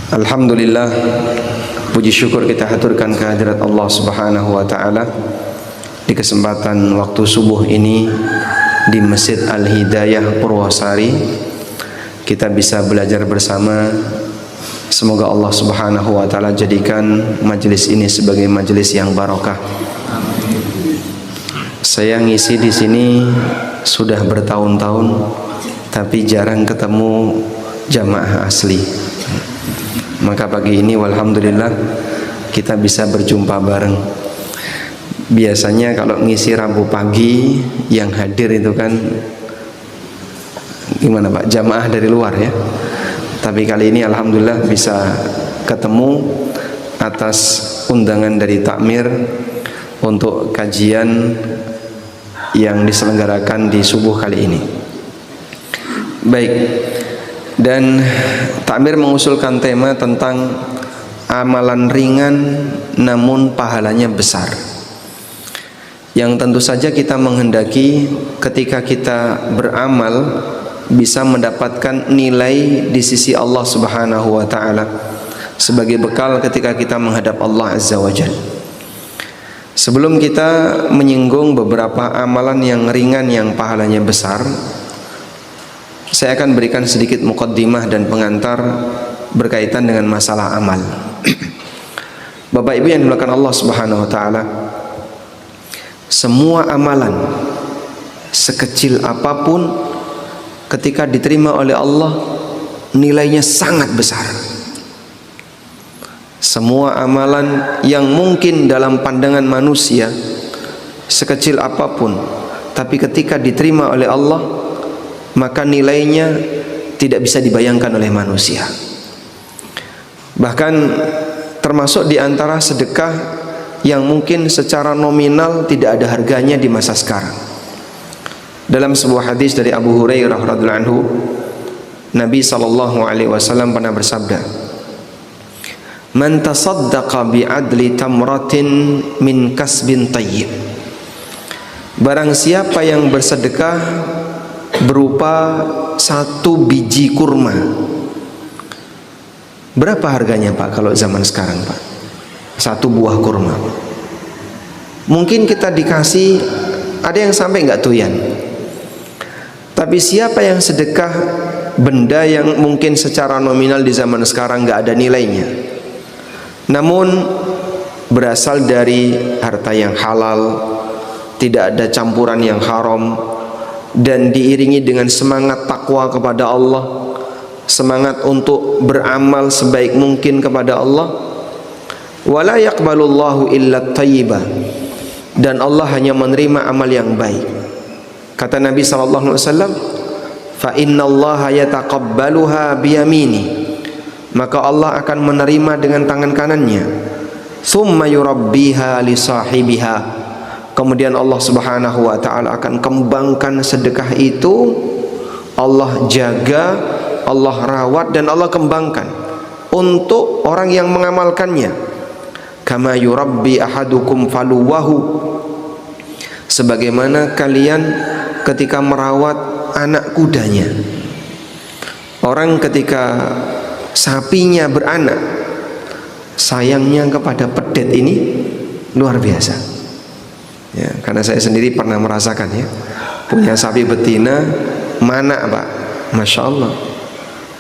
Alhamdulillah, puji syukur kita haturkan kehadirat Allah Subhanahu wa taala di kesempatan waktu subuh ini di Masjid Al-Hidayah Purwosari. Kita bisa belajar bersama. Semoga Allah Subhanahu wa taala jadikan majelis ini sebagai majelis yang barokah. Saya ngisi di sini sudah bertahun-tahun, tapi jarang ketemu jamaah asli. Maka pagi ini walhamdulillah kita bisa berjumpa bareng. Biasanya kalau ngisi Rabu pagi yang hadir itu kan gimana Pak? Jamaah dari luar ya. Tapi kali ini alhamdulillah bisa ketemu atas undangan dari takmir untuk kajian yang diselenggarakan di subuh kali ini. Baik. Dan takmir mengusulkan tema tentang amalan ringan namun pahalanya besar, yang tentu saja kita menghendaki ketika kita beramal bisa mendapatkan nilai di sisi Allah Subhanahu wa taala sebagai bekal ketika kita menghadap Allah Azza wa Jalla. Sebelum kita menyinggung beberapa amalan yang ringan yang pahalanya besar, saya akan berikan sedikit muqaddimah dan pengantar berkaitan dengan masalah amal. Bapak Ibu yang dimuliakan Allah Subhanahu wa taala, semua amalan sekecil apapun ketika diterima oleh Allah nilainya sangat besar. Semua amalan yang mungkin dalam pandangan manusia sekecil apapun, tapi ketika diterima oleh Allah maka nilainya tidak bisa dibayangkan oleh manusia. Bahkan termasuk di antara sedekah yang mungkin secara nominal tidak ada harganya di masa sekarang. Dalam sebuah hadis dari Abu Hurairah radhiyallahu anhu, Nabi SAW pernah bersabda, "Man tasaddaqa bi'adli tamratin min kasbin tayyib." Barang siapa yang bersedekah berupa 1 biji kurma. Berapa harganya Pak kalau zaman sekarang Pak? 1 buah kurma. Mungkin kita dikasih, ada yang sampai nggak doyan. Tapi siapa yang sedekah benda yang mungkin secara nominal di zaman sekarang nggak ada nilainya, namun berasal dari harta yang halal, tidak ada campuran yang haram, dan diiringi dengan semangat takwa kepada Allah, semangat untuk beramal sebaik mungkin kepada Allah, wala yaqbalullahu illa thayyibah, dan Allah hanya menerima amal yang baik. Kata Nabi sallallahu alaihi wasallam, fa innallaha yataqabbaluha biyamini, maka Allah akan menerima dengan tangan kanannya. Tsumma yurabbiha li sahibiha, kemudian Allah Subhanahu wa taala akan kembangkan sedekah itu. Allah jaga, Allah rawat, dan Allah kembangkan untuk orang yang mengamalkannya. Kama yurabbi ahadukum faluwahu, sebagaimana kalian ketika merawat anak kudanya. Orang ketika sapinya beranak, sayangnya kepada pedet ini luar biasa ya, karena saya sendiri pernah merasakan ya, punya sapi betina mana Pak, Masya Allah,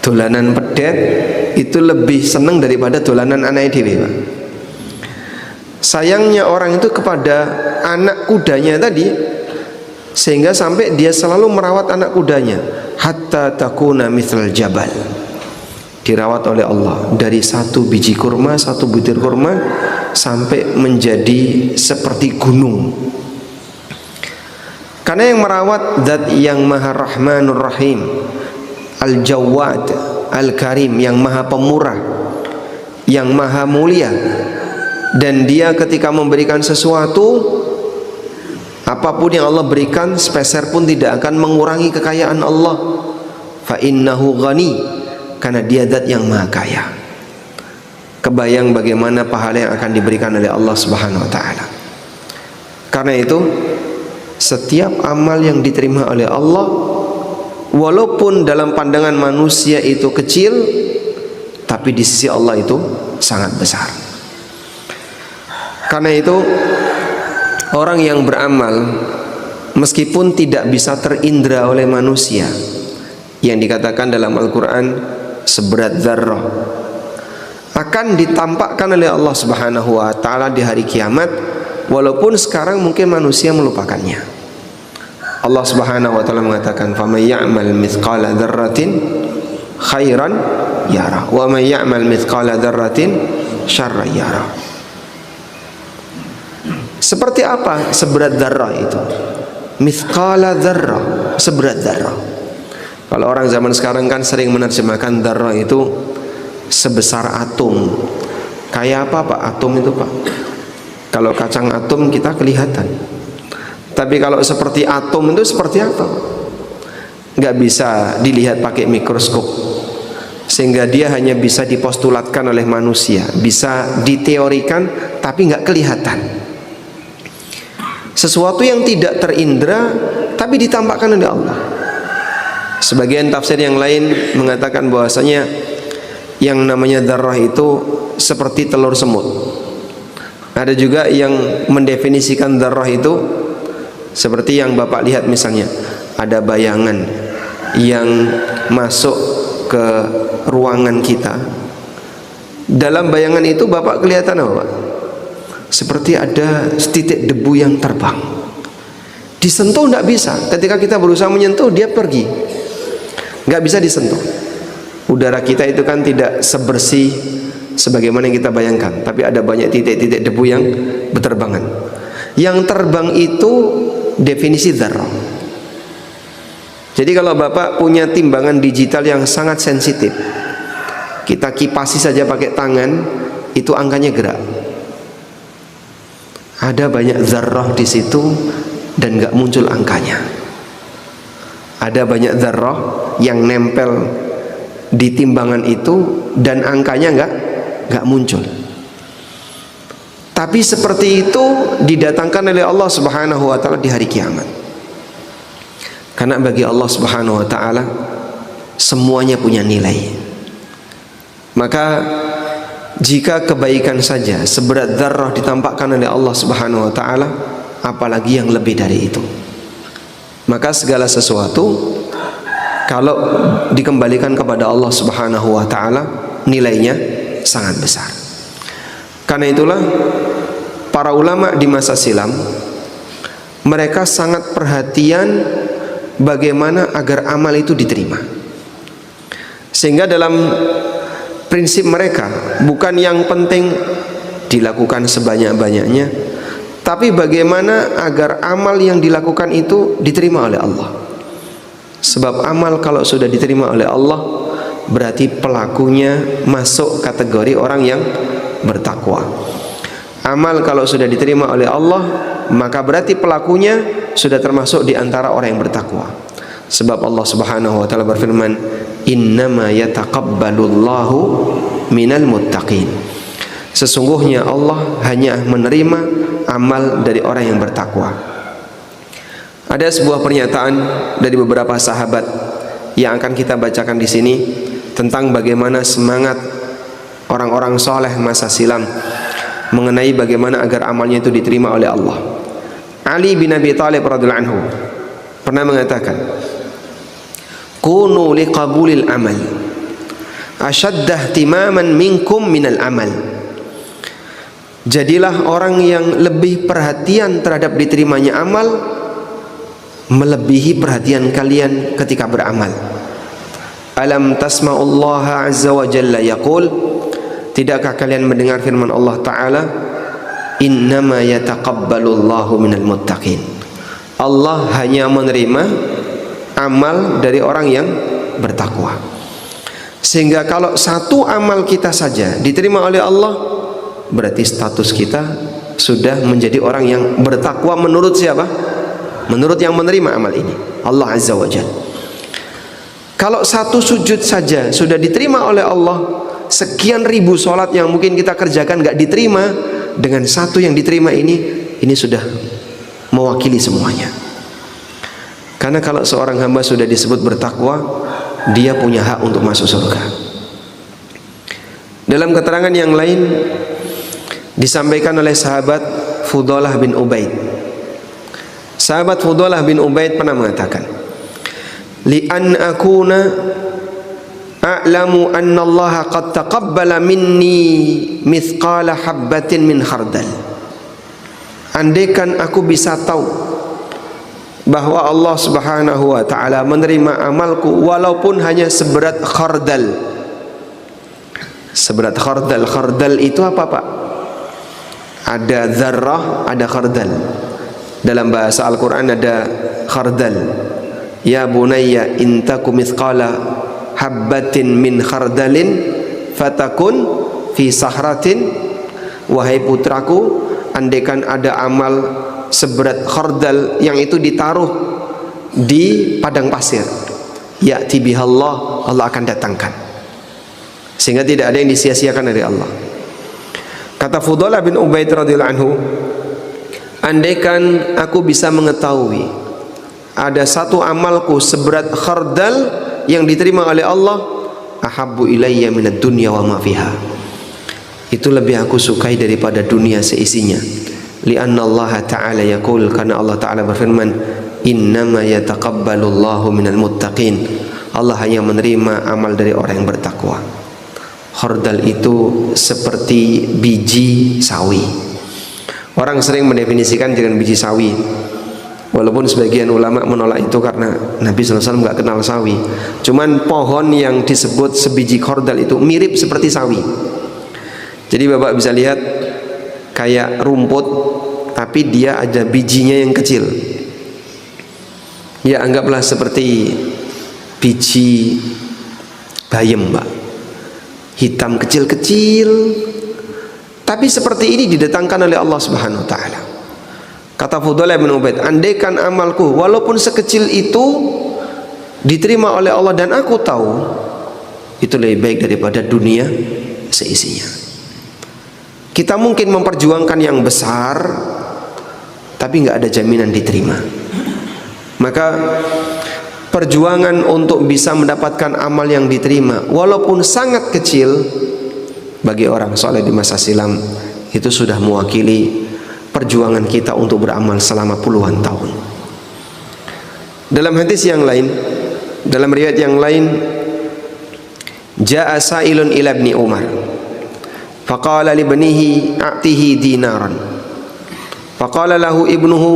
dolanan pedet itu lebih seneng daripada dolanan anak dewe Pak. Sayangnya orang itu kepada anak kudanya tadi, sehingga sampai dia selalu merawat anak kudanya hatta takuna mithlal jabal, dirawat oleh Allah dari 1 biji kurma, 1 butir kurma sampai menjadi seperti gunung. Karena yang merawat zat yang maha rahmanur rahim, al-jawad, al-karim, yang maha pemurah, yang maha mulia. Dan dia ketika memberikan sesuatu, apapun yang Allah berikan sepeser pun tidak akan mengurangi kekayaan Allah. Fa innahu ghani, karena dia zat yang maha kaya. Kebayang bagaimana pahala yang akan diberikan oleh Allah Subhanahu wa taala. Karena itu setiap amal yang diterima oleh Allah, walaupun dalam pandangan manusia itu kecil, tapi tapi di sisi Allah itu sangat besar. Karena itu orang yang beramal meskipun tidak bisa terindra oleh manusia, yang dikatakan dalam Al-Quran seberat dzarrah, akan ditampakkan oleh Allah Subhanahu wa taala di hari kiamat, walaupun sekarang mungkin manusia melupakannya. Allah Subhanahu wa taala mengatakan, "Faman ya'mal mithqala dzarratin khairan yara, wa man ya'mal mithqala dzarratin syarran yara." Seperti apa seberat dzarrah itu? Mithqala dzarrah, seberat dzarrah. Kalau orang zaman sekarang kan sering menerjemahkan dzarrah itu sebesar atom. Kayak apa Pak atom itu Pak? Kalau kacang atom kita kelihatan. Tapi kalau seperti atom itu seperti apa? Nggak bisa dilihat pakai mikroskop, sehingga dia hanya bisa dipostulatkan oleh manusia, bisa diteorikan tapi nggak kelihatan. Sesuatu yang tidak terindra tapi ditampakkan oleh Allah. Sebagian tafsir yang lain mengatakan bahwasanya yang namanya dzarrah itu seperti telur semut. Ada juga yang mendefinisikan dzarrah itu seperti yang Bapak lihat, misalnya ada bayangan yang masuk ke ruangan kita. Dalam bayangan itu Bapak kelihatan apa Pak? Seperti ada setitik debu yang terbang. Disentuh tidak bisa. Ketika kita berusaha menyentuh, dia pergi. Nggak bisa disentuh. Udara kita itu kan tidak sebersih sebagaimana yang kita bayangkan, tapi ada banyak titik-titik debu yang berterbangan. Yang terbang itu definisi dzarrah. Jadi kalau Bapak punya timbangan digital yang sangat sensitif, kita kipasi saja pakai tangan, itu angkanya gerak. Ada banyak dzarrah di situ dan nggak muncul angkanya. Ada banyak dzarrah yang nempel di timbangan itu dan angkanya nggak muncul. Tapi seperti itu didatangkan oleh Allah Subhanahu wa taala di hari kiamat. Karena bagi Allah Subhanahu wa taala semuanya punya nilai. Maka jika kebaikan saja seberat dzarrah ditampakkan oleh Allah Subhanahu wa taala, apalagi yang lebih dari itu. Maka segala sesuatu kalau dikembalikan kepada Allah Subhanahu wa taala, nilainya sangat besar. Karena itulah para ulama di masa silam mereka sangat perhatian bagaimana agar amal itu diterima. Sehingga dalam prinsip mereka bukan yang penting dilakukan sebanyak-banyaknya, tapi bagaimana agar amal yang dilakukan itu diterima oleh Allah. Sebab amal kalau sudah diterima oleh Allah, berarti pelakunya masuk kategori orang yang bertakwa. Amal kalau sudah diterima oleh Allah, maka berarti pelakunya sudah termasuk di antara orang yang bertakwa. Sebab Allah Subhanahu wa taala berfirman, "Innama yataqabbalullahu minal muttaqin." Sesungguhnya Allah hanya menerima amal dari orang yang bertakwa. Ada sebuah pernyataan dari beberapa sahabat yang akan kita bacakan di sini tentang bagaimana semangat orang-orang soleh masa silam mengenai bagaimana agar amalnya itu diterima oleh Allah. Ali bin Abi Thalib radhiyallahu anhu pernah mengatakan, "Kunu liqabulil amal ashadda ihtimaman minkum minal amal." Jadilah orang yang lebih perhatian terhadap diterimanya amal, melebihi perhatian kalian ketika beramal. Alam tasma'ullaha azza wa jalla yaqul, tidakkah kalian mendengar firman Allah Ta'ala, innama yataqabbalullahu minal muttaqin. Allah hanya menerima amal dari orang yang bertakwa. Sehingga kalau satu amal kita saja diterima oleh Allah, berarti status kita sudah menjadi orang yang bertakwa menurut siapa? Menurut yang menerima amal ini, Allah Azza wa Jalla. Kalau satu sujud saja sudah diterima oleh Allah, sekian ribu sholat yang mungkin kita kerjakan gak diterima, dengan satu yang diterima ini sudah mewakili semuanya. Karena kalau seorang hamba sudah disebut bertakwa, dia punya hak untuk masuk surga. Dalam keterangan yang lain disampaikan oleh sahabat Fudalah bin Ubaid. Sahabat Fudalah bin Ubaid pernah mengatakan, li an akuna a'lamu anna Allah qad taqabbala minni mithqala habbatin min khardal. Andaikan aku bisa tahu bahwa Allah Subhanahu wa taala menerima amalku walaupun hanya seberat khardal. Seberat khardal. Khardal itu apa, Pak? Ada dzarrah, ada khardal. Dalam bahasa Al-Qur'an ada khardal. Ya bunayya in taku mithqala habbatin min khardalin fatakun fi sahratin. Wahai putraku, andaikan ada amal seberat khardal yang itu ditaruh di padang pasir, ya'ti bihallah, Allah akan datangkan, sehingga tidak ada yang disia-siakan dari Allah. Kata Fudalah bin Ubaid radhiyallahu anhu, andaikan aku bisa mengetahui ada satu amalku seberat khardal yang diterima oleh Allah, ahabbu ilayya minad dunya wa ma fiha, itu lebih aku sukai daripada dunia seisinya. Lianna Allah Ta'ala yaqul, karena Allah Ta'ala berfirman, innama yataqabbalullahu minal muttaqin, Allah hanya menerima amal dari orang yang bertakwa. Khardal itu seperti biji sawi. Orang sering mendefinisikan dengan biji sawi, walaupun sebagian ulama menolak itu karena Nabi SAW nggak kenal sawi. Cuman pohon yang disebut sebiji khardal itu mirip seperti sawi. Jadi Bapak bisa lihat kayak rumput, tapi dia ada bijinya yang kecil. Ya anggaplah seperti biji bayam, Pak, hitam kecil-kecil. Tapi seperti ini didatangkan oleh Allah Subhanahu wa taala. Kata Fudalah bin Ubaid, andaikan amalku walaupun sekecil itu diterima oleh Allah dan aku tahu, itu lebih baik daripada dunia seisinya. Kita mungkin memperjuangkan yang besar, tapi nggak ada jaminan diterima. Maka perjuangan untuk bisa mendapatkan amal yang diterima walaupun sangat kecil, bagi orang soleh di masa silam itu sudah mewakili perjuangan kita untuk beramal selama puluhan tahun. Dalam hadis yang lain, dalam riwayat yang lain, ja'a sa'ilun ila ibni Umar faqala li ibnihi a'tihi dinaran faqala lahu ibnuhu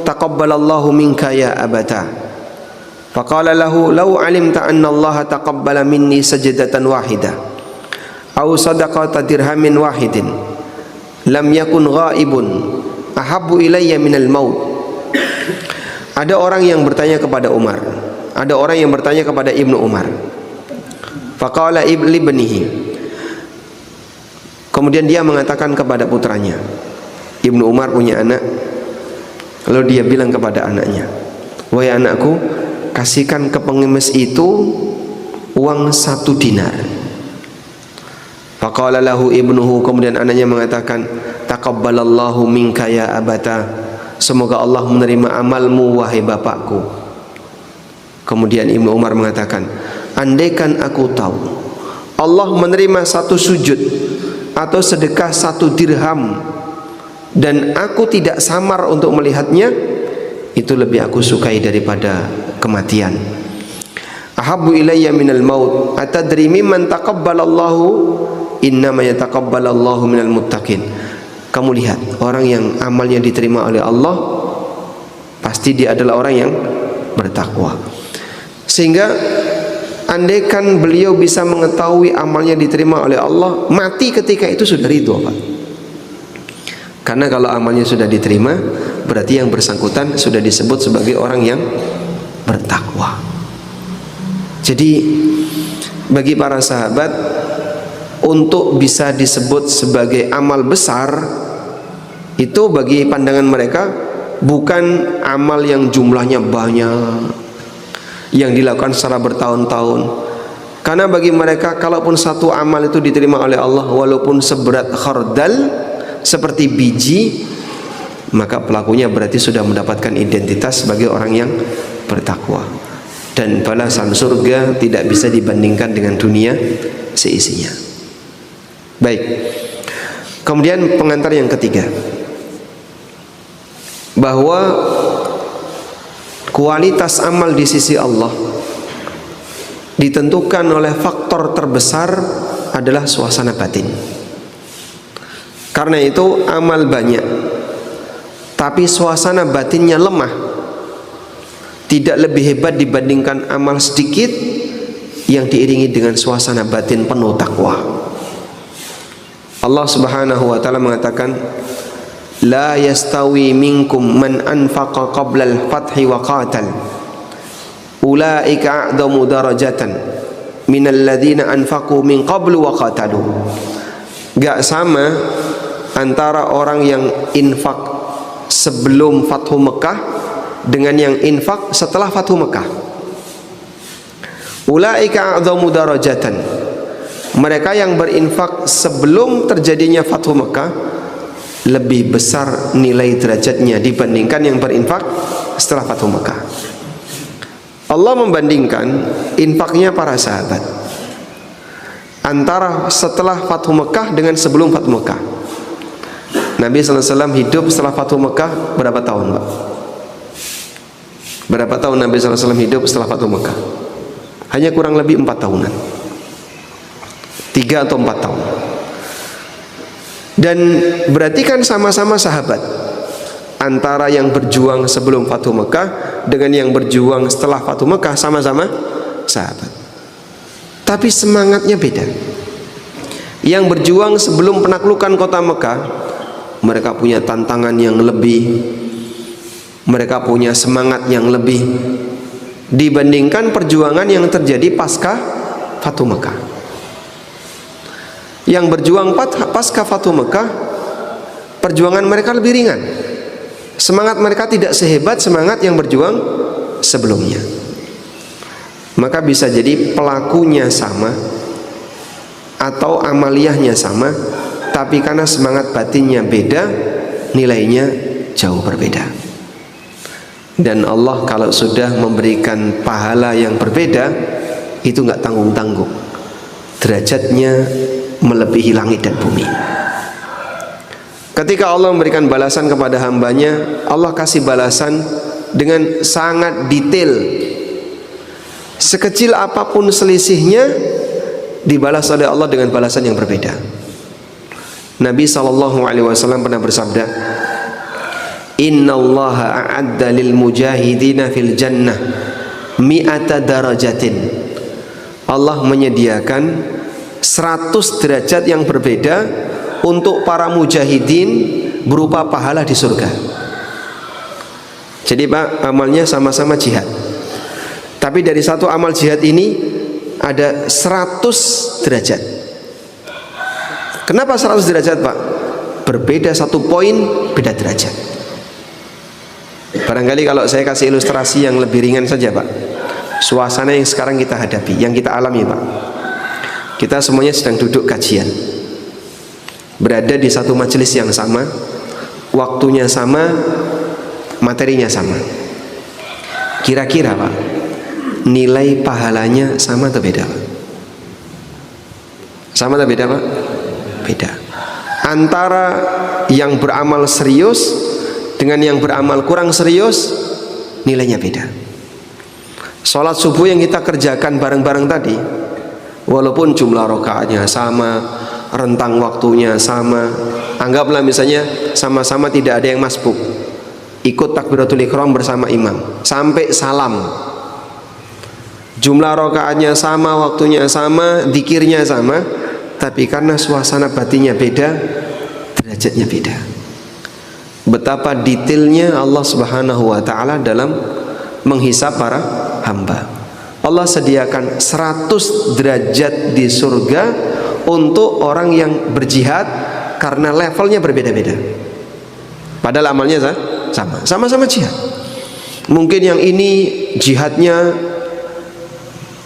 taqabbalallahu minka ya abata faqala lahu law alimta anna Allah taqabbala minni sajdatan wahidah aw sadaqata dirhamin wahidin lam yakun ghaibun ahabbu ilayya minal maut. Ada orang yang bertanya kepada Umar, ada orang yang bertanya kepada Ibnu Umar. Faqala ibnihi, kemudian dia mengatakan kepada putranya. Ibnu Umar punya anak, lalu dia bilang kepada anaknya, wahai anakku, kasihkan ke pengemis itu uang 1 dinar. Faqala lahu ibnuhu, kemudian anaknya mengatakan, taqabbalallahu minka ya abata, semoga Allah menerima amalmu wahai bapakku. Kemudian Ibnu Umar mengatakan, andaikan aku tahu Allah menerima 1 sujud atau sedekah 1 dirham dan aku tidak samar untuk melihatnya, itu lebih aku sukai daripada kematian. Ahabbu ilayya minal maut atadri mimman taqabbalallahu innama yataqabbalallahu minal muttaqin. Kamu lihat, orang yang amalnya diterima oleh Allah pasti dia adalah orang yang bertakwa. Sehingga andaikan beliau bisa mengetahui amalnya diterima oleh Allah, mati ketika itu sudah ridho, Pak. Karena kalau amalnya sudah diterima, berarti yang bersangkutan sudah disebut sebagai orang yang bertakwa. Jadi bagi para sahabat, untuk bisa disebut sebagai amal besar, itu bagi pandangan mereka bukan amal yang jumlahnya banyak, yang dilakukan secara bertahun-tahun. Karena bagi mereka, kalaupun satu amal itu diterima oleh Allah walaupun seberat khardal, seperti biji, maka pelakunya berarti sudah mendapatkan identitas sebagai orang yang bertakwa. Dan balasan surga tidak bisa dibandingkan dengan dunia seisinya. Baik. Kemudian pengantar yang ketiga, bahwa kualitas amal di sisi Allah ditentukan oleh faktor terbesar adalah suasana batin. Karena itu amal banyak, tapi suasana batinnya lemah, tidak lebih hebat dibandingkan amal sedikit yang diiringi dengan suasana batin penuh takwa. Allah Subhanahu wa taala mengatakan, la yastawi minkum man anfaqa qabla al-fathi wa qatal ulaika a'zamu darajatan minal ladzina anfaqu min qablu wa qatalu. Gak sama antara orang yang infak sebelum Fathu Mekah dengan yang infak setelah Fathu Mekah. Ulaika a'zamu darajatan, mereka yang berinfak sebelum terjadinya Fathu Mekah lebih besar nilai derajatnya dibandingkan yang berinfak setelah Fathu Mekah. Allah membandingkan infaknya para sahabat antara setelah Fathu Mekah dengan sebelum Fathu Mekah. Nabi SAW hidup setelah Fathu Mekah berapa tahun, Pak? Berapa tahun Nabi SAW hidup setelah Fathu Mekah? Hanya kurang lebih 4 tahunan, 3 atau 4 tahun. Dan berarti kan sama-sama sahabat. Antara yang berjuang sebelum Fathu Mekah dengan yang berjuang setelah Fathu Mekah, sama-sama sahabat, tapi semangatnya beda. Yang berjuang sebelum penaklukan kota Mekah, mereka punya tantangan yang lebih, mereka punya semangat yang lebih dibandingkan perjuangan yang terjadi pasca Fathu Mekah. Yang berjuang pasca Fathu Mekah, perjuangan mereka lebih ringan. Semangat mereka tidak sehebat semangat yang berjuang sebelumnya. Maka bisa jadi pelakunya sama atau amaliyahnya sama, tapi karena semangat batinnya beda, nilainya jauh berbeda. Dan Allah kalau sudah memberikan pahala yang berbeda, itu nggak tanggung-tanggung, derajatnya melebihi langit dan bumi. Ketika Allah memberikan balasan kepada hambanya, Allah kasih balasan dengan sangat detail. Sekecil apapun selisihnya, dibalas oleh Allah dengan balasan yang berbeda. Nabi SAW pernah bersabda, Innallaha a'adda lil mujahidina fil jannah mi'ata darajatin. Allah menyediakan 100 derajat yang berbeda untuk para mujahidin berupa pahala di surga. Jadi Pak, amalnya sama-sama jihad, tapi dari satu amal jihad ini ada 100 derajat. Kenapa 100 derajat Pak? Berbeda 1 poin, beda derajat. Barangkali kalau saya kasih ilustrasi yang lebih ringan saja Pak, suasana yang sekarang kita hadapi, yang kita alami Pak. Kita semuanya sedang duduk kajian, berada di satu majelis yang sama, waktunya sama, materinya sama. Kira-kira Pak, nilai pahalanya sama atau beda Pak? Sama atau beda Pak? Beda. Antara yang beramal serius dengan yang beramal kurang serius, nilainya beda. Sholat subuh yang kita kerjakan bareng-bareng tadi, walaupun jumlah rakaatnya sama, rentang waktunya sama, anggaplah misalnya sama-sama tidak ada yang masbuk, ikut takbiratul ihram bersama imam sampai salam, jumlah rakaatnya sama, waktunya sama, zikirnya sama, tapi karena suasana batinnya beda, derajatnya beda. Betapa detailnya Allah Subhanahu wa ta'ala dalam menghisab para hamba. Allah sediakan 100 derajat di surga untuk orang yang berjihad karena levelnya berbeda-beda, padahal amalnya sama, sama-sama jihad. Mungkin yang ini jihadnya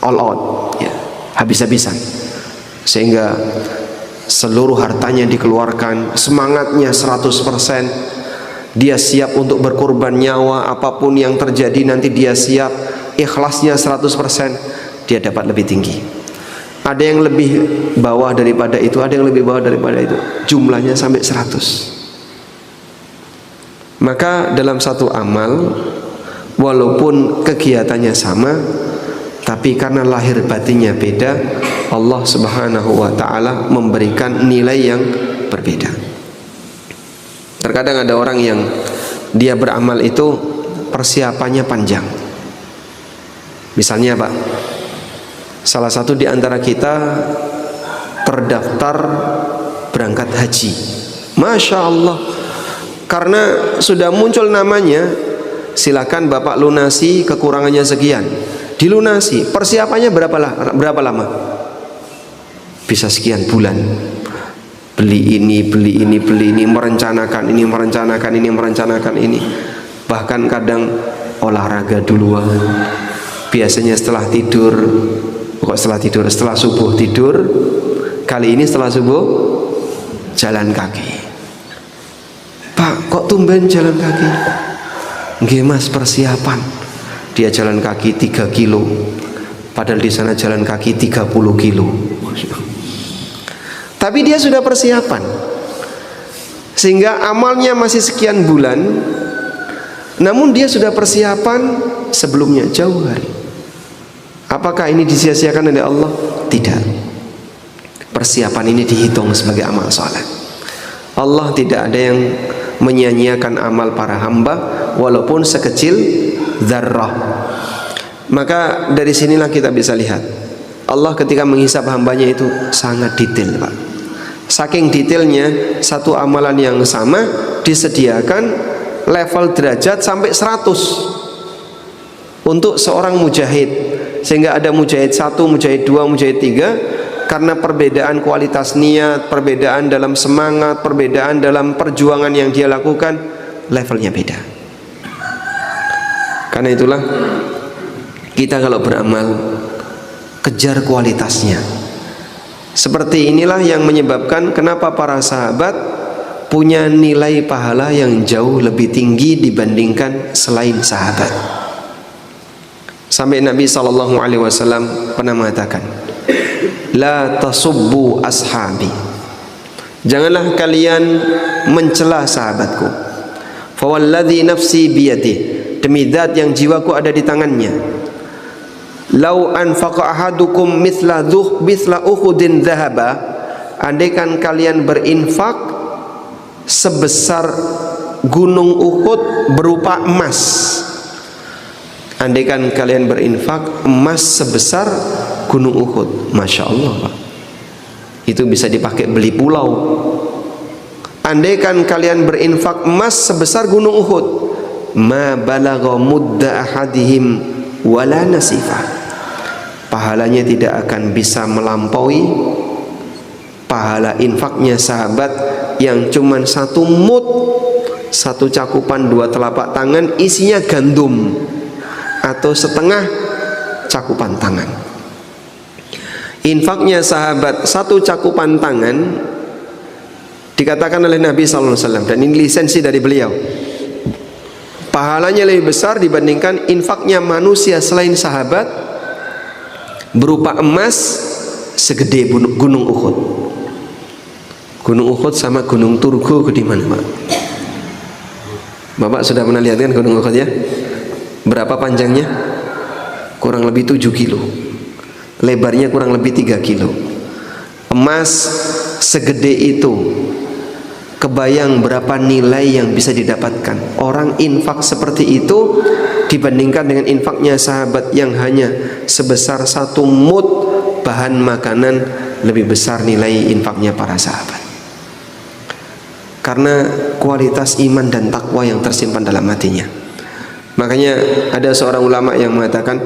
all out ya, habis-habisan, sehingga seluruh hartanya dikeluarkan, semangatnya 100%, dia siap untuk berkorban nyawa, apapun yang terjadi nanti dia siap, ikhlasnya 100%, dia dapat lebih tinggi. Ada yang lebih bawah daripada itu, ada yang lebih bawah daripada itu. Jumlahnya sampai 100. Maka dalam satu amal, walaupun kegiatannya sama, tapi karena lahir batinnya beda, Allah Subhanahu wa ta'ala memberikan nilai yang berbeda. Terkadang ada orang yang dia beramal itu persiapannya panjang. Misalnya Pak, salah satu di antara kita terdaftar berangkat haji. Masya Allah, karena sudah muncul namanya, silakan Bapak lunasi kekurangannya sekian. Dilunasi. Persiapannya berapa lama? Bisa sekian bulan. Beli ini, merencanakan ini. Bahkan kadang olahraga duluan. Biasanya setelah subuh tidur. Kali ini setelah subuh jalan kaki. Pak, kok tumben jalan kaki? Nggih Mas, persiapan. Dia jalan kaki 3 kilo, padahal di sana jalan kaki 30 kilo. Tapi dia sudah persiapan, sehingga amalnya masih sekian bulan, namun dia sudah persiapan sebelumnya jauh hari. Apakah ini disia-siakan oleh Allah? Tidak. Persiapan ini dihitung sebagai amal saleh. Allah tidak ada yang menyia-nyiakan amal para hamba walaupun sekecil dzarrah. Maka dari sinilah kita bisa lihat Allah ketika menghisab hambanya itu sangat detail Pak. Saking detailnya, satu amalan yang sama disediakan level derajat sampai 100 untuk seorang mujahid, sehingga ada mujahid 1, mujahid 2, mujahid 3. Karena perbedaan kualitas niat, perbedaan dalam semangat, perbedaan dalam perjuangan yang dia lakukan, levelnya beda. Karena itulah kita kalau beramal, kejar kualitasnya. Seperti inilah yang menyebabkan kenapa para sahabat punya nilai pahala yang jauh lebih tinggi dibandingkan selain sahabat. Sampai Nabi SAW pernah mengatakan, la tasubbu ashabi, janganlah kalian mencela sahabatku. Fawalladzi nafsi biyadih, demi zat yang jiwaku ada di tangannya. Lau anfaqa ahadukum mithla Uhudin dhahaba, andaikan kalian berinfak sebesar gunung Uhud berupa emas. Andaikan kalian berinfak emas sebesar gunung Uhud, Masya Allah Pak, itu bisa dipakai beli pulau. Andaikan kalian berinfak emas sebesar gunung Uhud, ma balagha mudda ahadihim wala nasifah, pahalanya tidak akan bisa melampaui pahala infaknya sahabat yang cuman 1 mud, 1 cakupan 2 telapak tangan isinya gandum, atau setengah cakupan tangan. Infaknya sahabat 1 cakupan tangan, dikatakan oleh Nabi SAW, dan ini lisensi dari beliau, pahalanya lebih besar dibandingkan infaknya manusia selain sahabat berupa emas segede gunung Uhud. Gunung Uhud sama gunung Turgo di mana Pak? Bapak sudah pernah lihat kan gunung Uhud ya? Berapa panjangnya? Kurang lebih 7 kilo. Lebarnya kurang lebih 3 kilo. Emas segede itu, kebayang berapa nilai yang bisa didapatkan orang infak seperti itu dibandingkan dengan infaknya sahabat yang hanya sebesar 1 mud bahan makanan, lebih besar nilai infaknya para sahabat. Karena kualitas iman dan takwa yang tersimpan dalam hatinya. Makanya ada seorang ulama yang mengatakan,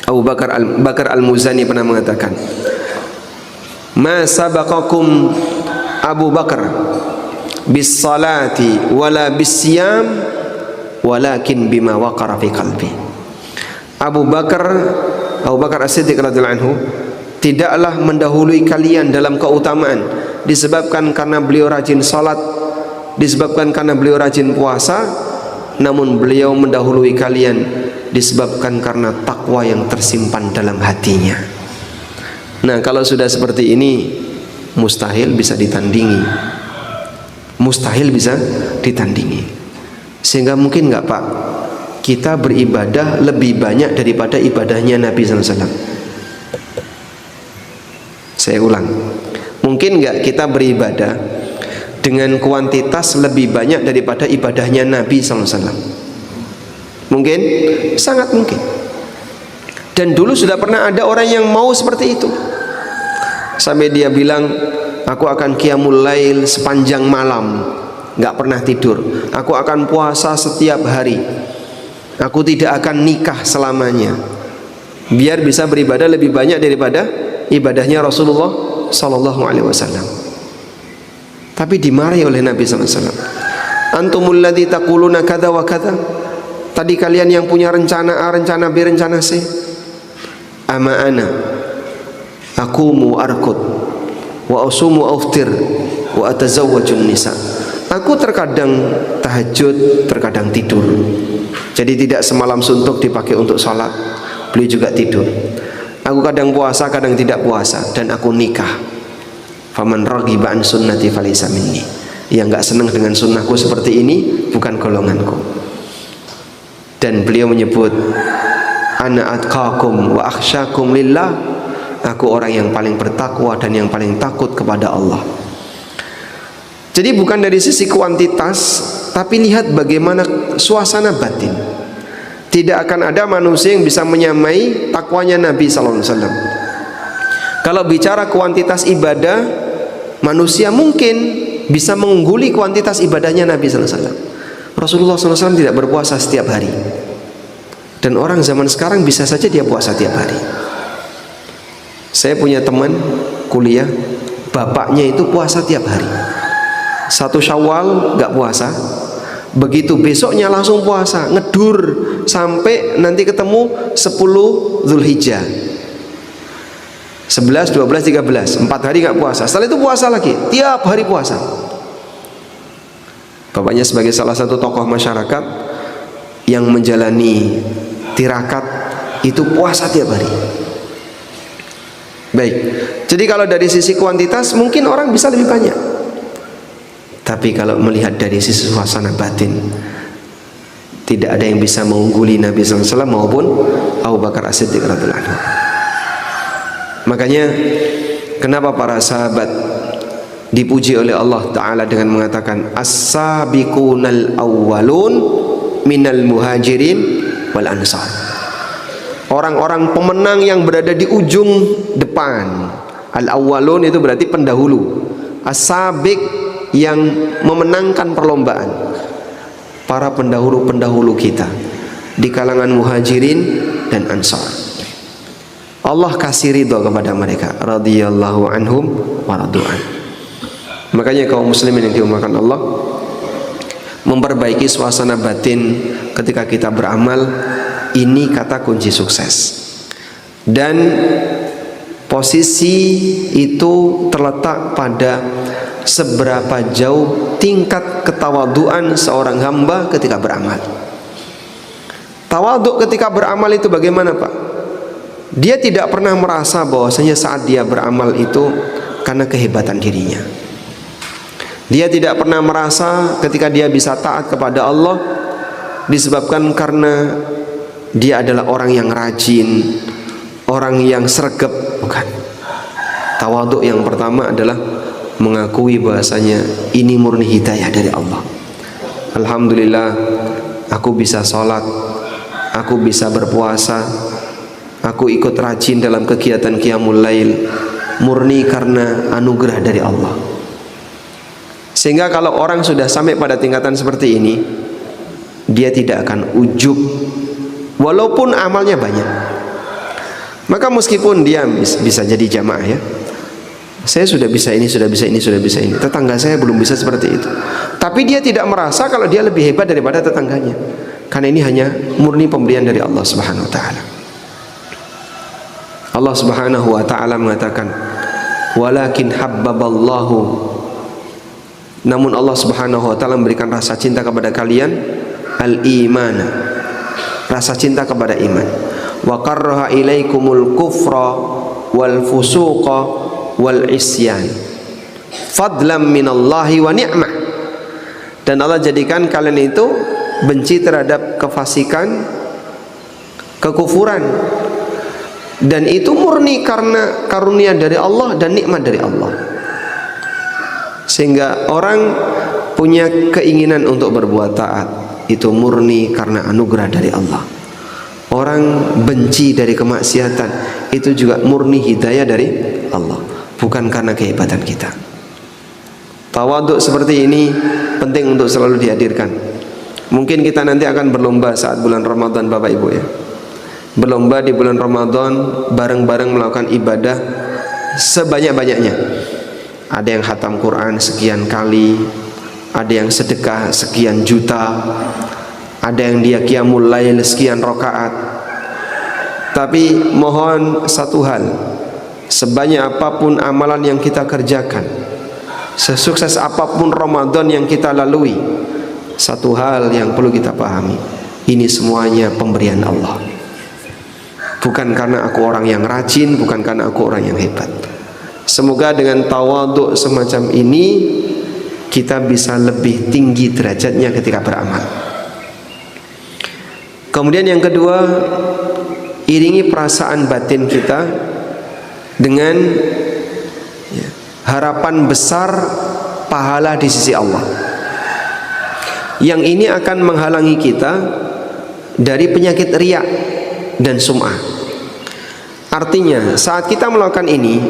Abu Bakar Al-Muzani pernah mengatakan, ma sabaqakum Abu Bakar bis salati wala bis siyam walakin bima waqara fi qalbi. Abu Bakar As-Siddiq radhiyallahu anhu tidaklah mendahului kalian dalam keutamaan disebabkan karena beliau rajin salat, disebabkan karena beliau rajin puasa, namun beliau mendahului kalian disebabkan karena takwa yang tersimpan dalam hatinya. Nah, kalau sudah seperti ini, mustahil bisa ditandingi. Mustahil bisa ditandingi. Sehingga mungkin nggak Pak, kita beribadah lebih banyak daripada ibadahnya Nabi SAW. Saya ulang, mungkin nggak kita beribadah dengan kuantitas lebih banyak daripada ibadahnya Nabi SAW? Mungkin, sangat mungkin. Dan dulu sudah pernah ada orang yang mau seperti itu, sampai dia bilang, aku akan qiyamul lail sepanjang malam, nggak pernah tidur. Aku akan puasa setiap hari. Aku tidak akan nikah selamanya, biar bisa beribadah lebih banyak daripada ibadahnya Rasulullah Sallallahu Alaihi Wasallam. Tapi dimarahi oleh Nabi SAW. Antumul ladzi taquluna kadza wa kadza. Tadi kalian yang punya rencana A, rencana B, rencana C. Ama ana aqumu arqud wa usumu aftir wa atazawwajun nisa. Aku terkadang tahajud, terkadang tidur. Jadi tidak semalam suntuk dipakai untuk sholat, beliau juga tidur. Aku kadang puasa, kadang tidak puasa, dan aku nikah. Faman raghiba an sunnati falaysa minni. Yang enggak senang dengan sunnahku seperti ini bukan golonganku. Dan beliau menyebut, ana atqakum wa akhsyakum lillah. Aku orang yang paling bertakwa dan yang paling takut kepada Allah. Jadi bukan dari sisi kuantitas, tapi lihat bagaimana suasana batin. Tidak akan ada manusia yang bisa menyamai takwanya Nabi sallallahu alaihi wasallam. Kalau bicara kuantitas ibadah, manusia mungkin bisa mengungguli kuantitas ibadahnya Nabi sallallahu alaihi wasallam. Rasulullah sallallahu alaihi wasallam tidak berpuasa setiap hari. Dan orang zaman sekarang bisa saja dia puasa tiap hari. Saya punya teman kuliah, bapaknya itu puasa tiap hari. 1 Syawal nggak puasa, begitu besoknya langsung puasa, ngedur sampai nanti ketemu 10 Zulhijjah, 11, 12, 13, 4 hari nggak puasa. Setelah itu puasa lagi, tiap hari puasa. Bapaknya sebagai salah satu tokoh masyarakat yang menjalani tirakat itu puasa tiap hari. Baik, jadi kalau dari sisi kuantitas mungkin orang bisa lebih banyak, tapi kalau melihat dari sisi suasana batin, tidak ada yang bisa mengungguli Nabi SAW maupun Abu Bakar As-Siddiq radhiyallahu anhu. Makanya kenapa para sahabat dipuji oleh Allah Ta'ala dengan mengatakan as-sabiqunal awwalun minal muhajirin wal ansar. Orang-orang pemenang yang berada di ujung depan. Al-awwalun itu berarti pendahulu. As-sabiq yang memenangkan perlombaan. Para pendahulu-pendahulu kita di kalangan muhajirin dan ansar. Allah kasih ridho kepada mereka, radhiyallahu anhum wa radu'an. Makanya kaum muslimin yang dimuliakan Allah, memperbaiki suasana batin ketika kita beramal, ini kata kunci sukses. Dan posisi itu terletak pada seberapa jauh tingkat ketawaduan seorang hamba ketika beramal. Tawaduk ketika beramal itu bagaimana Pak? Dia tidak pernah merasa bahwasanya saat dia beramal itu karena kehebatan dirinya. Dia tidak pernah merasa ketika dia bisa taat kepada Allah disebabkan karena dia adalah orang yang rajin, orang yang sregep, bukan. Tawaduk yang pertama adalah mengakui bahasanya ini murni hidayah dari Allah. Alhamdulillah, aku bisa sholat, aku bisa berpuasa, aku ikut rajin dalam kegiatan qiyamul lail, murni karena anugerah dari Allah. Sehingga kalau orang sudah sampai pada tingkatan seperti ini, dia tidak akan ujub walaupun amalnya banyak. Maka meskipun dia bisa jadi jamaah ya, saya sudah bisa ini, sudah bisa ini, sudah bisa ini, tetangga saya belum bisa seperti itu, tapi dia tidak merasa kalau dia lebih hebat daripada tetangganya, karena ini hanya murni pemberian dari Allah Subhanahu wa ta'ala. Allah Subhanahu wa ta'ala mengatakan walakin habbaballahu, namun Allah Subhanahu wa ta'ala memberikan rasa cinta kepada kalian, al-imana, rasa cinta kepada iman, wa karraha ilaikumul kufra wal fusuqa wal isyan fadlan minallahi wa ni'mah. Dan Allah jadikan kalian itu benci terhadap kefasikan, kekufuran, dan itu murni karena karunia dari Allah dan nikmat dari Allah. Sehingga orang punya keinginan untuk berbuat taat, itu murni karena anugerah dari Allah. Orang benci dari kemaksiatan, itu juga murni hidayah dari Allah, bukan karena kehebatan kita. Tawaduk seperti ini penting untuk selalu dihadirkan. Mungkin kita nanti akan berlomba saat bulan Ramadan, Bapak Ibu ya. Berlomba di bulan Ramadan, bareng-bareng melakukan ibadah sebanyak-banyaknya. Ada yang khatam Quran sekian kali, ada yang sedekah sekian juta, ada yang dia qiyamul lail sekian rakaat. Tapi mohon satu hal, sebanyak apapun amalan yang kita kerjakan, sesukses apapun Ramadan yang kita lalui, satu hal yang perlu kita pahami, ini semuanya pemberian Allah. Bukan karena aku orang yang rajin, bukan karena aku orang yang hebat. Semoga dengan tawaduk semacam ini kita bisa lebih tinggi derajatnya ketika beramal. Kemudian yang kedua, iringi perasaan batin kita dengan harapan besar pahala di sisi Allah. Yang ini akan menghalangi kita dari penyakit riya dan sum'ah. Artinya saat kita melakukan ini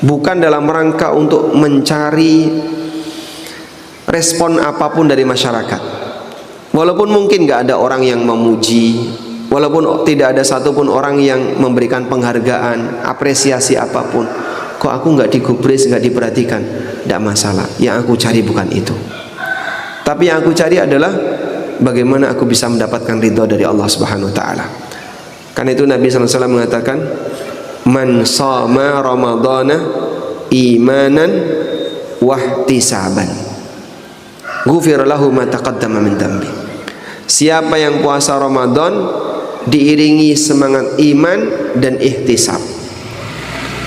bukan dalam rangka untuk mencari respon apapun dari masyarakat. Walaupun mungkin gak ada orang yang memuji, walaupun tidak ada satupun orang yang memberikan penghargaan, apresiasi apapun, kok aku gak digubris, gak diperhatikan, gak masalah. Yang aku cari bukan itu. Tapi yang aku cari adalah bagaimana aku bisa mendapatkan ridha dari Allah Subhanahu wa taala. Karena itu Nabi SAW mengatakan, man shama ramadhana imanan wahtisaban ghufira lahu ma taqaddama min dambi. Siapa yang puasa Ramadan diiringi semangat iman dan ihtisab.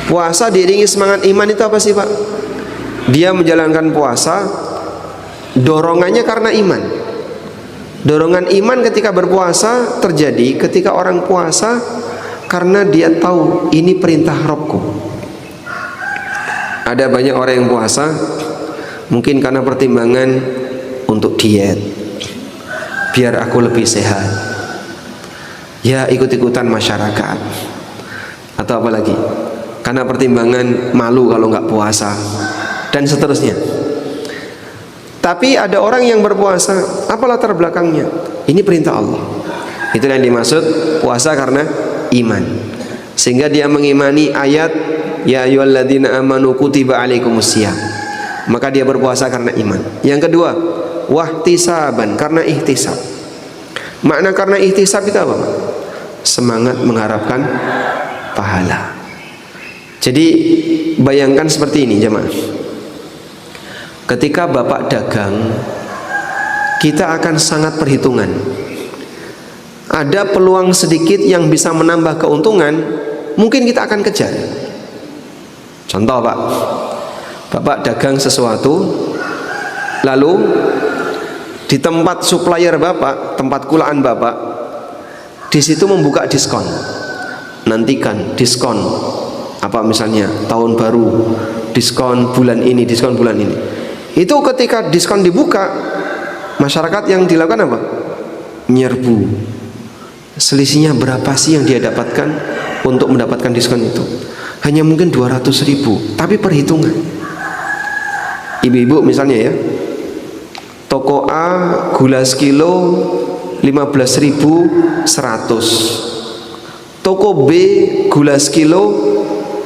Puasa diiringi semangat iman itu apa sih, Pak? Dia menjalankan puasa dorongannya karena iman. Dorongan iman ketika berpuasa terjadi ketika orang puasa karena dia tahu ini perintah Rabbku. Ada banyak orang yang puasa mungkin karena pertimbangan untuk diet, biar aku lebih sehat, ya ikut-ikutan masyarakat, atau apa lagi, karena pertimbangan malu kalau nggak puasa, dan seterusnya. Tapi ada orang yang berpuasa, apa latar belakangnya? Ini perintah Allah. Itu yang dimaksud puasa karena iman. Sehingga dia mengimani ayat ya ayyuhalladzina amanu kutiba alaikumusiyam. Maka dia berpuasa karena iman. Yang kedua, wahtisaban, karena ihtisab. Makna karena ihtisab itu apa? Semangat mengharapkan pahala. Jadi bayangkan seperti ini jemaah. Ketika bapak dagang, kita akan sangat perhitungan. Ada peluang sedikit yang bisa menambah keuntungan, mungkin kita akan kejar. Contoh, Pak, bapak dagang sesuatu, lalu di tempat supplier bapak, tempat kulaan bapak, di situ membuka diskon. Nantikan diskon apa misalnya tahun baru, diskon bulan ini, diskon bulan ini. Itu ketika diskon dibuka, masyarakat yang dilakukan apa? Nyerbu. Selisihnya berapa sih yang dia dapatkan untuk mendapatkan diskon itu? Hanya mungkin 200.000, tapi perhitungan. Ibu-ibu misalnya ya, toko A gula sekilo 15.100, toko B gula sekilo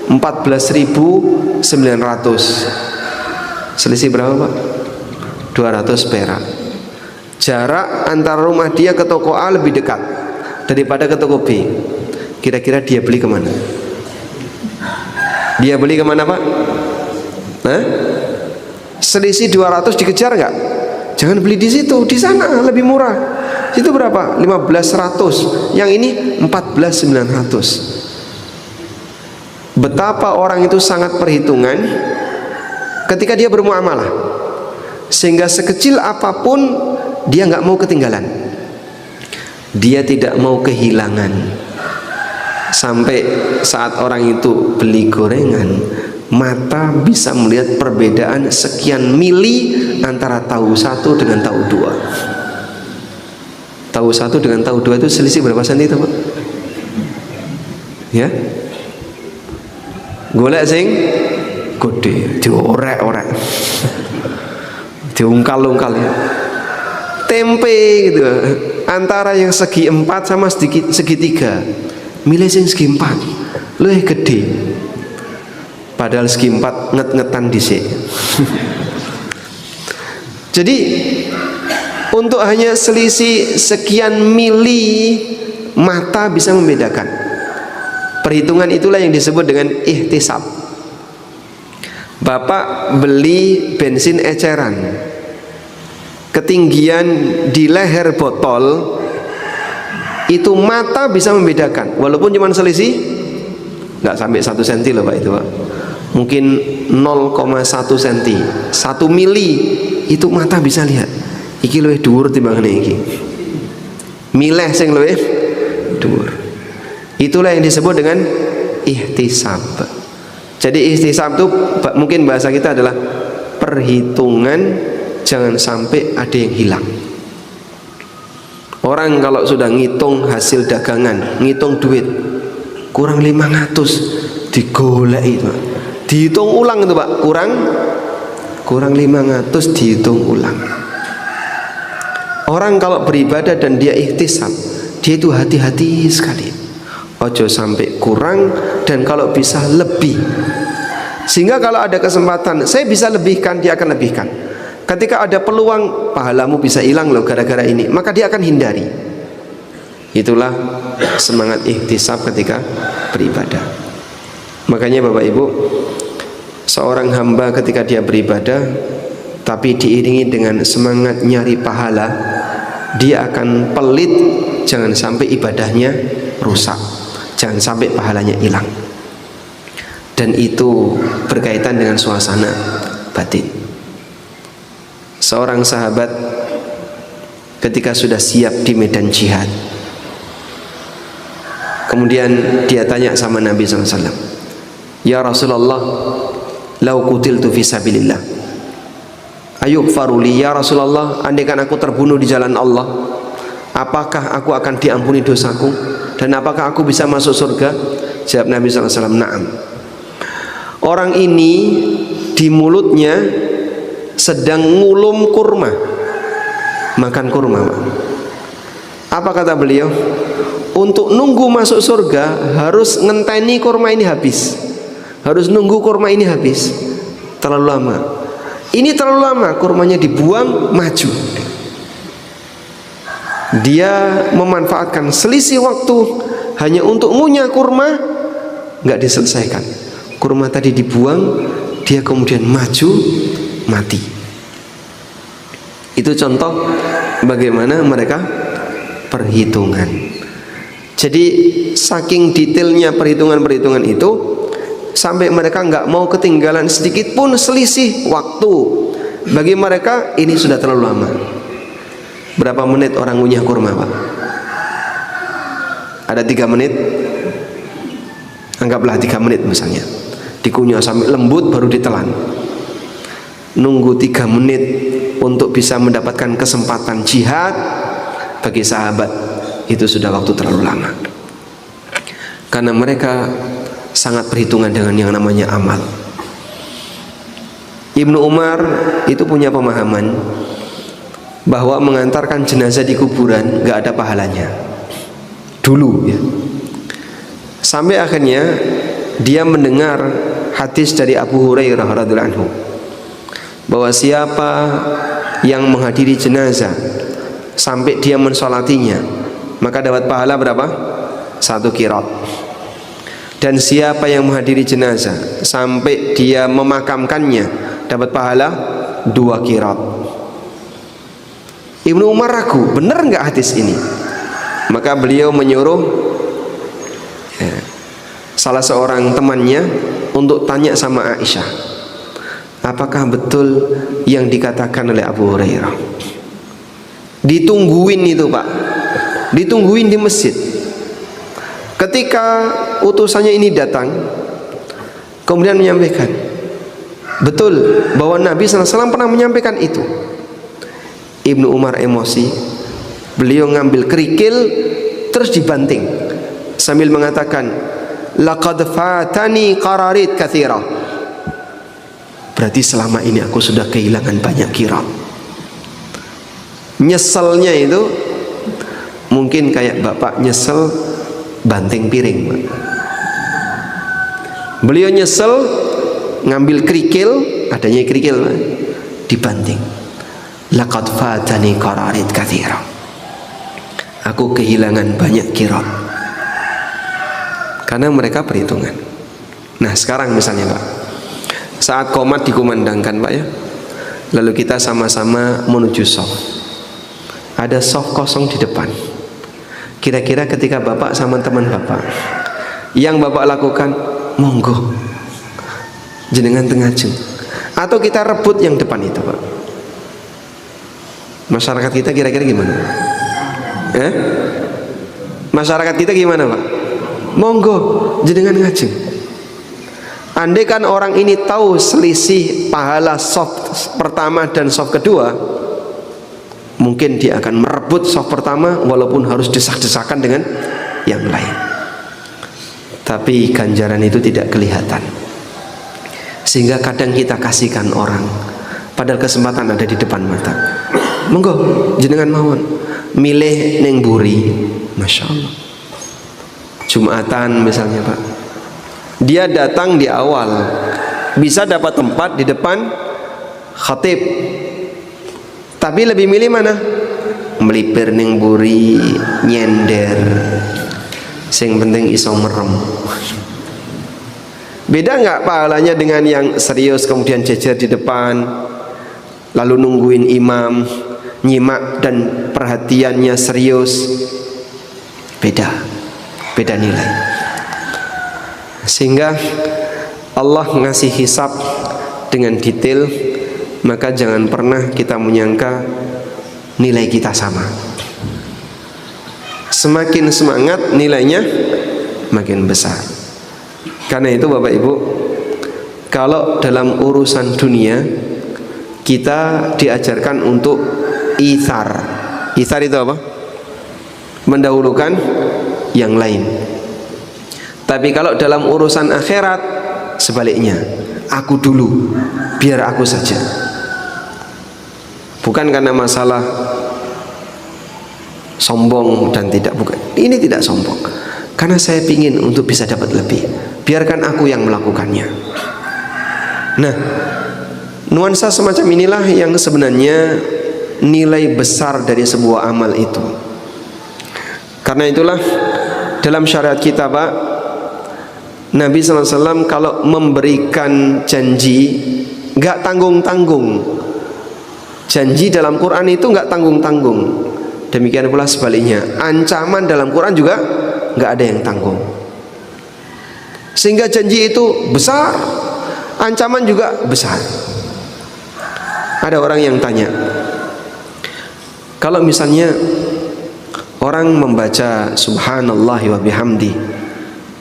14.900. Selisih berapa, Pak? 200 perak. Jarak antara rumah dia ke toko A lebih dekat daripada ke toko B. Kira-kira dia beli kemana? Dia beli kemana, Pak? Hah? Selisih 200 dikejar nggak? Jangan beli di situ, di sana lebih murah. Itu berapa? 15.100. Yang ini 14.900. betapa orang itu sangat perhitungan ketika dia bermuamalah, sehingga sekecil apapun dia nggak mau ketinggalan, dia tidak mau kehilangan. Sampai saat orang itu beli gorengan, mata bisa melihat perbedaan sekian mili antara tahu satu dengan tahu dua. Tahu satu dengan tahu dua itu selisih berapa senti itu, Pak? Ya, golek sing gede, diorek-orek, diungkal-ungkal ya. Tempe gitu, antara yang segi 4 sama segi 3, milih sing segi 4, luwih gede. Padahal segi 4 nget-ngetan dhisik. Jadi untuk hanya selisih sekian mili mata bisa membedakan. Perhitungan itulah yang disebut dengan ihtisab. Bapak beli bensin eceran, ketinggian di leher botol itu mata bisa membedakan, walaupun cuma selisih nggak sampai 1 cm loh Pak, itu Pak, mungkin 0,1 cm, 1 mili itu mata bisa lihat iki luwih dhuwur timbangane iki, milih sing luwih dhuwur. Itulah yang disebut dengan ihtisab. Jadi ihtisab itu mungkin bahasa kita adalah perhitungan, jangan sampai ada yang hilang. Orang kalau sudah ngitung hasil dagangan, ngitung duit kurang 500, digolek itu, dihitung ulang itu Pak, kurang 500, dihitung ulang. Orang kalau beribadah dan dia ihtisab, dia itu hati-hati sekali, ojo sampai kurang, dan kalau bisa lebih. Sehingga kalau ada kesempatan saya bisa lebihkan, dia akan lebihkan. Ketika ada peluang pahalamu bisa hilang loh gara-gara ini, maka dia akan hindari. Itulah semangat ihtisab ketika beribadah. Makanya Bapak Ibu, seorang hamba ketika dia beribadah tapi diiringi dengan semangat nyari pahala, dia akan pelit, jangan sampai ibadahnya rusak, jangan sampai pahalanya hilang. Dan itu berkaitan dengan suasana batin. Seorang sahabat ketika sudah siap di medan jihad, kemudian dia tanya sama Nabi SAW, "Ya Rasulullah, lau qutiltu fi sabilillah, ayughfaru li ya Rasulullah, andaikan aku terbunuh di jalan Allah, apakah aku akan diampuni dosaku dan apakah aku bisa masuk surga?" Jawab Nabi SAW, "Na'am." Orang ini di mulutnya sedang ngulum kurma, makan kurma. Apa kata beliau? Untuk nunggu masuk surga harus ngenteni kurma ini habis, harus nunggu kurma ini habis. Terlalu lama. Ini terlalu lama, kurmanya dibuang, maju. Dia memanfaatkan selisih waktu hanya untuk ngunyah kurma, nggak diselesaikan. Kurma tadi dibuang, dia kemudian maju, mati. Itu contoh bagaimana mereka perhitungan. Jadi saking detailnya perhitungan-perhitungan itu, sampai mereka nggak mau ketinggalan sedikit pun selisih waktu. Bagi mereka ini sudah terlalu lama. Berapa menit orang ngunyah kurma Pak? Ada 3 menit? Anggaplah 3 menit misalnya, dikunyah sampai lembut baru ditelan. Nunggu 3 menit untuk bisa mendapatkan kesempatan jihad, bagi sahabat itu sudah waktu terlalu lama. Karena mereka sangat perhitungan dengan yang namanya amal. Ibnu Umar itu punya pemahaman bahwa mengantarkan jenazah di kuburan gak ada pahalanya dulu ya. Sampai akhirnya dia mendengar hadis dari Abu Hurairah radhiyallahu anhu, bahwa siapa yang menghadiri jenazah sampai dia mensolatinya, maka dapat pahala berapa? 1 qirat. Dan siapa yang menghadiri jenazah sampai dia memakamkannya, dapat pahala 2 qirat. Ibnu Umar ragu, benar nggak hadis ini? Maka beliau menyuruh salah seorang temannya untuk tanya sama Aisyah, apakah betul yang dikatakan oleh Abu Hurairah? Ditungguin itu Pak, ditungguin di masjid. Ketika utusannya ini datang, kemudian menyampaikan, betul bahwa Nabi SAW pernah menyampaikan itu. Ibnu Umar emosi, beliau ngambil kerikil terus dibanting sambil mengatakan, laqad fatani qararit katsira. Berarti selama ini aku sudah kehilangan banyak qirat. Nyeselnya itu mungkin kayak bapak nyesel banting piring. Beliau nyesel ngambil kerikil, adanya kerikil dibanting. Laqad fatani qararit katsira. Aku kehilangan banyak qirat. Karena mereka perhitungan. Nah sekarang misalnya Pak, saat qomat dikumandangkan Pak ya, lalu kita sama-sama menuju shaf. Ada shaf kosong di depan. Kira-kira ketika Bapak sama teman Bapak, yang Bapak lakukan, monggo jenengan tengajeng, atau kita rebut yang depan itu Pak? Masyarakat kita kira-kira gimana? Masyarakat kita gimana Pak? Monggo jenengan ngajeng. Andai kan orang ini tahu selisih pahala shaf pertama dan shaf kedua, mungkin dia akan merebut shaf pertama walaupun harus desak-desakan dengan yang lain. Tapi ganjaran itu tidak kelihatan, sehingga kadang kita kasihkan orang padahal kesempatan ada di depan mata. Monggo jenengan mawon milih neng buri, Masya Allah. Jumatan misalnya Pak, dia datang di awal, bisa dapat tempat di depan khatib, tapi lebih milih mana? Melipir ning buri, nyender, sing penting iso merem. Beda nggak pahalanya dengan yang serius kemudian jejer di depan, lalu nungguin imam, nyimak dan perhatiannya serius? Beda nilai. Sehingga Allah ngasih hisab dengan detail, maka jangan pernah kita menyangka nilai kita sama. Semakin semangat nilainya makin besar. Karena itu Bapak Ibu, kalau dalam urusan dunia kita diajarkan untuk ithar. Ithar itu apa? Mendahulukan yang lain. Tapi kalau dalam urusan akhirat sebaliknya, aku dulu, biar aku saja. Bukan karena masalah sombong dan tidak, bukan. Ini tidak sombong, karena saya ingin untuk bisa dapat lebih. Biarkan aku yang melakukannya. Nah, nuansa semacam inilah yang sebenarnya nilai besar dari sebuah amal itu. Karena itulah dalam syariat kita Pak, Nabi SAW kalau memberikan janji nggak tanggung-tanggung. Janji dalam Quran itu nggak tanggung-tanggung. Demikian pula sebaliknya, ancaman dalam Quran juga nggak ada yang tanggung. Sehingga janji itu besar, ancaman juga besar. Ada orang yang tanya, kalau misalnya orang membaca subhanallah wa bihamdi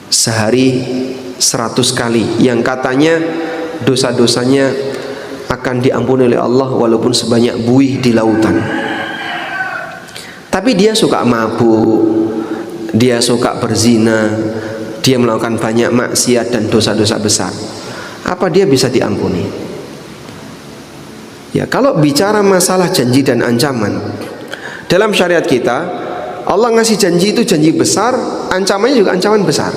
sehari 100 kali, yang katanya dosa-dosanya akan diampuni oleh Allah walaupun sebanyak buih di lautan. Tapi dia suka mabuk, dia suka berzina, dia melakukan banyak maksiat dan dosa-dosa besar. Apa dia bisa diampuni? Ya, kalau bicara masalah janji dan ancaman, dalam syariat kita Allah ngasih janji itu janji besar, ancamannya juga ancaman besar.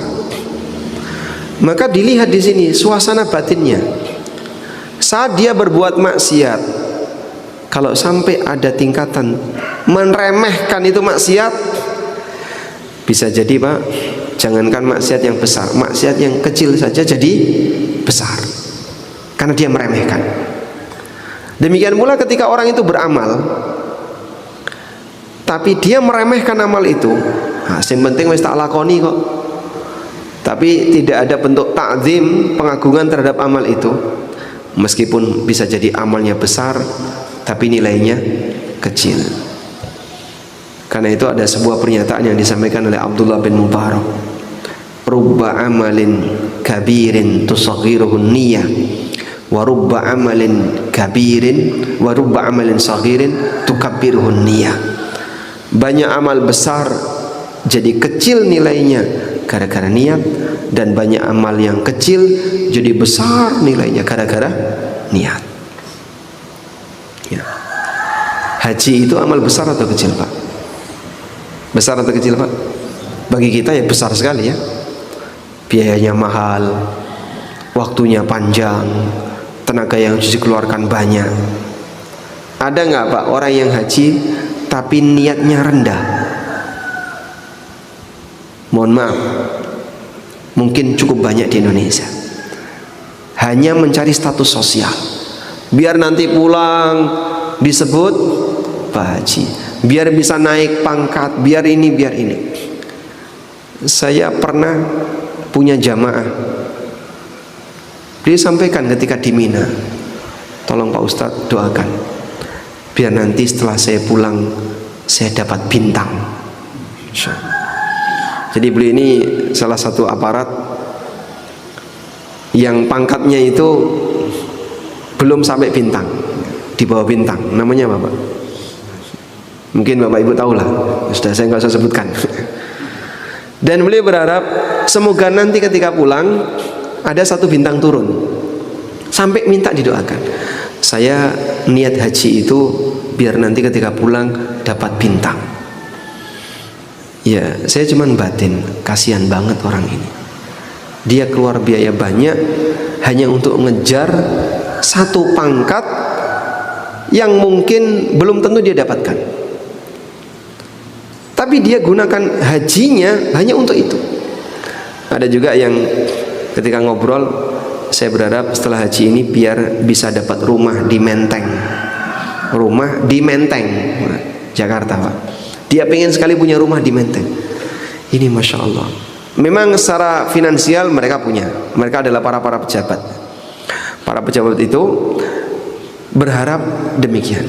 Maka dilihat di sini suasana batinnya. Saat dia berbuat maksiat, kalau sampai ada tingkatan meremehkan itu maksiat, bisa jadi Pak, jangankan maksiat yang besar, maksiat yang kecil saja jadi besar, karena dia meremehkan. Demikian pula ketika orang itu beramal, tapi dia meremehkan amal itu, nah, yang penting wis tak lakoni kok, Tapi tidak ada bentuk ta'zim, pengagungan terhadap amal itu. Meskipun bisa jadi amalnya besar, tapi nilainya kecil. Karena itu ada sebuah pernyataan yang disampaikan oleh Abdullah bin Mubarak, rubba amalin kabirin tusaghiruhun niyah, wa rubba amalin kabirin wa rubba amalin saghirin tukabbiruhun niyah. Banyak amal besar jadi kecil nilainya gara-gara niat, dan banyak amal yang kecil jadi besar nilainya gara-gara niat. Ya. Haji itu amal besar atau kecil, Pak? Besar atau kecil, Pak? Bagi kita ya besar sekali ya. Biayanya mahal, waktunya panjang, tenaga yang harus dikeluarkan banyak. Ada nggak, Pak, orang yang haji tapi niatnya rendah? Mohon maaf, mungkin cukup banyak di Indonesia. Hanya mencari status sosial, biar nanti pulang disebut Pak Haji, biar bisa naik pangkat, biar ini biar ini. Saya pernah punya jamaah, dia sampaikan ketika di Mina, tolong Pak Ustadz doakan biar nanti setelah saya pulang saya dapat bintang. Jadi beliau ini salah satu aparat yang pangkatnya itu belum sampai bintang, di bawah bintang. Namanya apa, Pak? Mungkin Bapak Ibu tahu lah, sudah saya nggak usah sebutkan. Dan beliau berharap semoga nanti ketika pulang ada satu bintang turun, sampai minta didoakan. Saya niat haji itu biar nanti ketika pulang dapat bintang. Ya, saya cuman batin, kasihan banget orang ini. Dia keluar biaya banyak hanya untuk ngejar satu pangkat yang mungkin belum tentu dia dapatkan. Tapi dia gunakan hajinya hanya untuk itu. Ada juga yang ketika ngobrol, saya berharap setelah haji ini biar bisa dapat rumah di Menteng. Rumah di Menteng, Jakarta, Pak. Dia pengen sekali punya rumah di Menteng. Ini Masya Allah. Memang secara finansial mereka punya. Mereka adalah para pejabat. Para pejabat itu berharap demikian.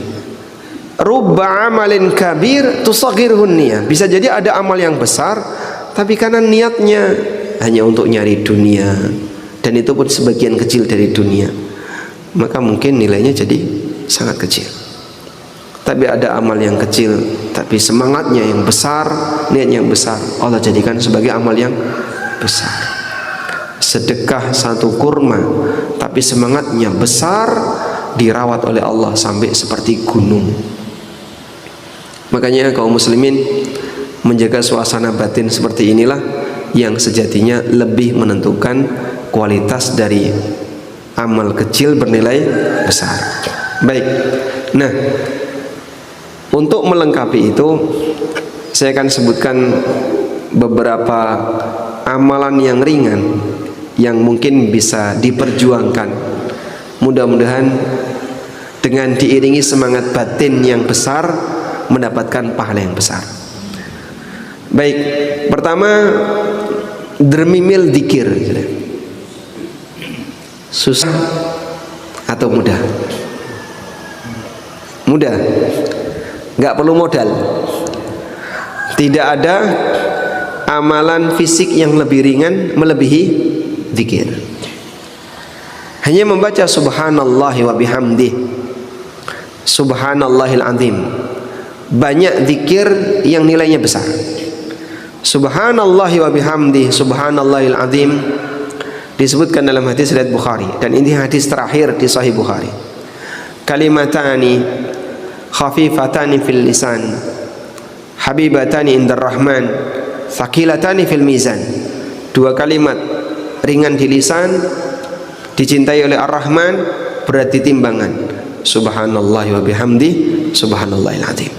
Rubba amalin kabir tusaghirhun niyah. Bisa jadi ada amal yang besar, tapi karena niatnya hanya untuk nyari dunia, dan itu pun sebagian kecil dari dunia, maka mungkin nilainya jadi sangat kecil. Tapi ada amal yang kecil tapi semangatnya yang besar, niat yang besar, Allah jadikan sebagai amal yang besar. Sedekah satu kurma tapi semangatnya besar, dirawat oleh Allah sampai seperti gunung. Makanya kaum muslimin menjaga suasana batin seperti inilah yang sejatinya lebih menentukan kualitas dari amal kecil bernilai besar. Baik. Nah, untuk melengkapi itu saya akan sebutkan beberapa amalan yang ringan yang mungkin bisa diperjuangkan. Mudah-mudahan dengan diiringi semangat batin yang besar mendapatkan pahala yang besar. Baik, pertama dermimil dzikir. Susah atau mudah? Mudah. Nggak perlu modal. Tidak ada amalan fisik yang lebih ringan melebihi zikir. Hanya membaca subhanallah wa bihamdih, subhanallahil azim. Banyak zikir yang nilainya besar. Subhanallah wa bihamdih, subhanallahil azim disebutkan dalam hadis riwayat Bukhari, dan ini hadis terakhir di Sahih Bukhari. Kalimatani khafifatani fil lisan, habibatani indar rahman, thaqilatani fil mizan. Dua kalimat ringan di lisan, dicintai oleh Ar-Rahman, berat di timbangan. Subhanallah wa bihamdi, subhanallahil azim.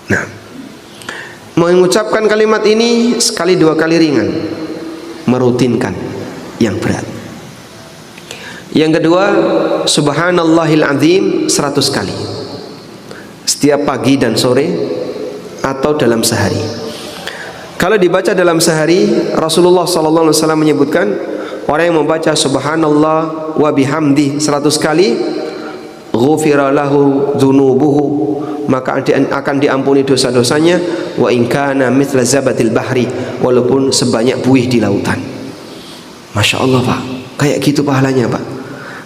Nah, mengucapkan kalimat ini sekali dua kali ringan, merutinkan yang berat. Yang kedua, subhanallahil azim 100 kali setiap pagi dan sore atau dalam sehari. Kalau dibaca dalam sehari, Rasulullah SAW menyebutkan orang yang membaca subhanallah wa bihamdi 100 kali, ghufira lahu dzunubuhu, maka akan diampuni dosa-dosanya, wa in kana mithla zabatil bahri, walaupun sebanyak buih di lautan. Masya Allah Pak, kayak gitu pahalanya Pak.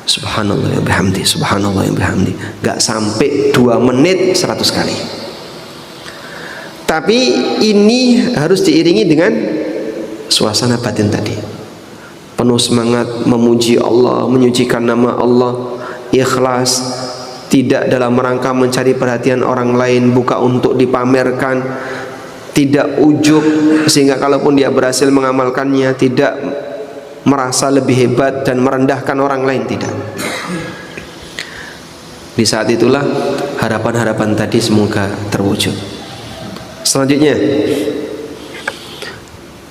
Subhanallah ya bihamdi, subhanallah ya bihamdi, gak sampai 2 menit 100 kali. Tapi ini harus diiringi dengan suasana batin tadi, penuh semangat memuji Allah, menyucikan nama Allah, ikhlas, tidak dalam rangka mencari perhatian orang lain, bukan untuk dipamerkan, tidak ujub sehingga kalaupun dia berhasil mengamalkannya tidak merasa lebih hebat dan merendahkan orang lain, tidak. Di saat itulah harapan-harapan tadi semoga terwujud. Selanjutnya,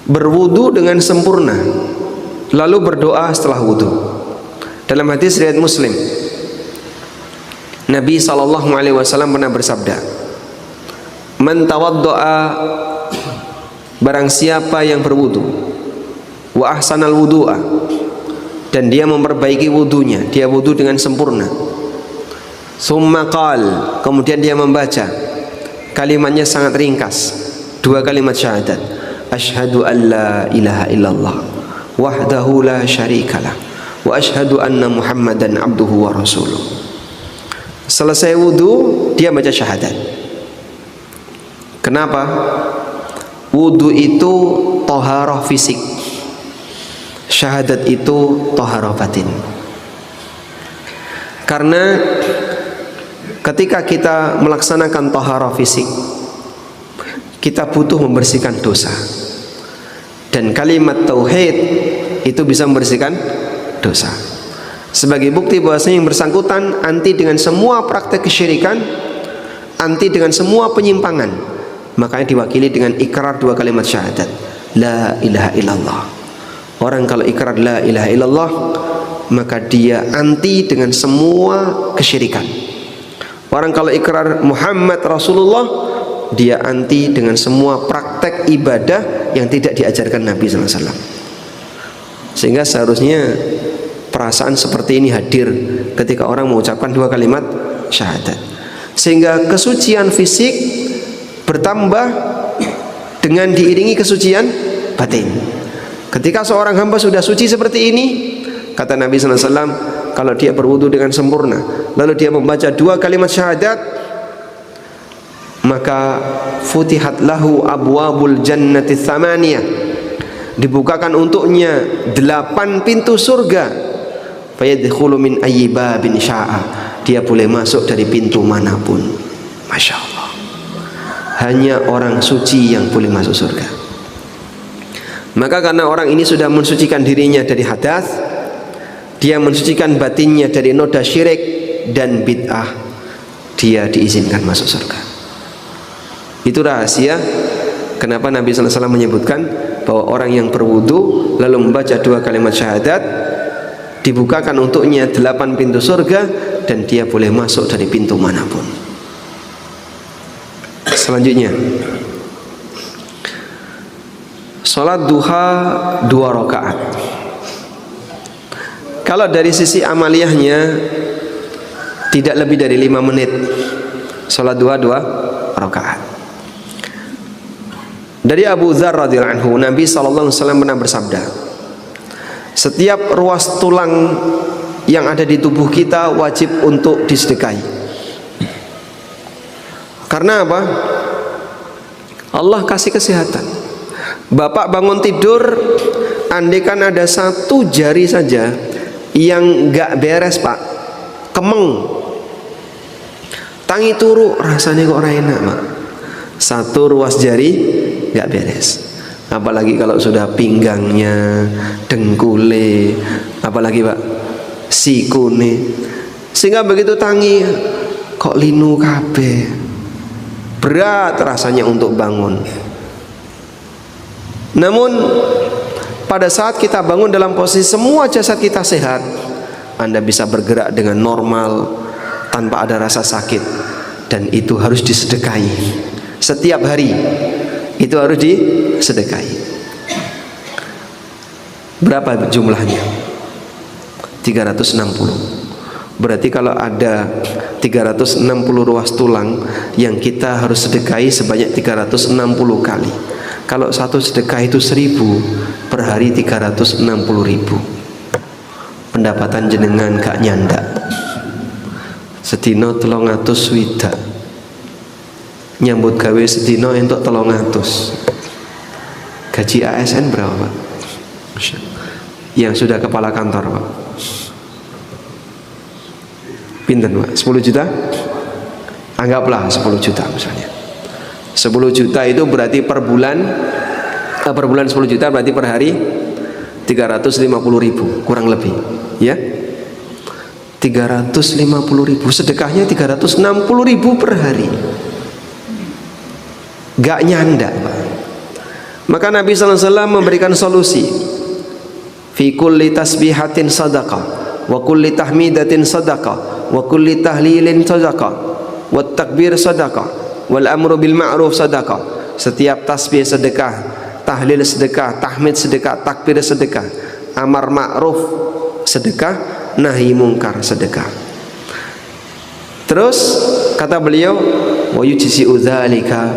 berwudu dengan sempurna lalu berdoa setelah wudu. Dalam hadis riwayat Muslim, Nabi SAW pernah bersabda, "Man tawaddo'a, barang siapa yang berwudu, wa ahsanal wudu'a, dan dia memperbaiki wudunya, dia wudu dengan sempurna. Summa qal, kemudian dia membaca, kalimatnya sangat ringkas, 2 kalimat syahadat, asyhadu an la ilaha illallah wahdahu la syarikalah wa asyhadu anna Muhammadan abduhu wa rasuluh." Selesai wudu dia baca syahadat. Kenapa? Wudu itu toharah fisik, syahadat itu toharah batin. Karena ketika kita melaksanakan taharah fisik, kita butuh membersihkan dosa. Dan kalimat tauhid itu bisa membersihkan dosa. Sebagai bukti bahwasanya yang bersangkutan anti dengan semua praktek kesyirikan, anti dengan semua penyimpangan, makanya diwakili dengan ikrar 2 kalimat syahadat, la ilaha illallah. Orang kalau ikrar la ilaha illallah, maka dia anti dengan semua kesyirikan. Orang kalau ikrar Muhammad Rasulullah, dia anti dengan semua praktek ibadah yang tidak diajarkan Nabi SAW. Sehingga seharusnya perasaan seperti ini hadir ketika orang mengucapkan 2 kalimat syahadat, sehingga kesucian fisik bertambah dengan diiringi kesucian batin. Ketika seorang hamba sudah suci seperti ini, kata Nabi SAW, kalau dia berwudu dengan sempurna lalu dia membaca 2 kalimat syahadat, maka futihat lahu abwabul jannati tsamaniyah, dibukakan untuknya 8 pintu surga, fayadkhulu min ayyi babin syaa, dia boleh masuk dari pintu manapun. Masya Allah, hanya orang suci yang boleh masuk surga. Maka karena orang ini sudah mensucikan dirinya dari hadas, dia mensucikan batinnya dari noda syirik dan bid'ah, dia diizinkan masuk surga. Itu rahasia kenapa Nabi SAW menyebutkan bahwa orang yang berwudu lalu membaca 2 kalimat syahadat, dibukakan untuknya 8 pintu surga dan dia boleh masuk dari pintu manapun. Selanjutnya, sholat duha 2 rakaat. Kalau dari sisi amaliyahnya tidak lebih dari 5 menit. Sholat duha 2 rakaat. Dari Abu Dzar radhiyallahu anhu, Nabi SAW pernah bersabda, setiap ruas tulang yang ada di tubuh kita wajib untuk disedekahi. Karena apa? Allah kasih kesehatan. Bapak bangun tidur, andaikan ada 1 jari saja yang gak beres Pak, kemeng, tangi turu, rasanya kok ora enak Pak. 1 ruas jari gak beres, apalagi kalau sudah pinggangnya, dengkule, apalagi Pak sikune, sehingga begitu tangi kok linu kabeh, berat rasanya untuk bangun. Namun pada saat kita bangun dalam posisi semua jasad kita sehat, Anda bisa bergerak dengan normal tanpa ada rasa sakit, dan itu harus disedekahi setiap hari. itu harus disedekahi. Berapa jumlahnya? 360. Berarti kalau ada 360 ruas tulang yang kita harus sedekahi sebanyak 360 kali. Kalau satu sedekah itu 1000, per hari 360.000. Pendapatan jenengan gak nyandak. Sedino 300 swidak. Nyambut gawe sedino entuk 300. Gaji ASN berapa, Pak? Yang sudah kepala kantor, Pak? Pinten, Pak? 10 juta? Anggaplah 10 juta misalnya. 10 juta itu berarti per bulan 10 juta berarti per hari 350.000 kurang lebih, ya. 350.000, sedekahnya 360.000 per hari. Gak nyandak, Pak. Maka Nabi SAW memberikan solusi. Fi kulli tasbihatin sadaqah, wa kulli tahmidatin sadaqah, wa kulli tahlilin sadaqah, wa takbir sadaqah, wal amru bil ma'ruf sadaqah. Setiap tasbih sedekah, tahlil sedekah, tahmid sedekah, takbir sedekah, amar ma'ruf sedekah, nahi mungkar sedekah. Terus kata beliau, wa yujzi'u dzalika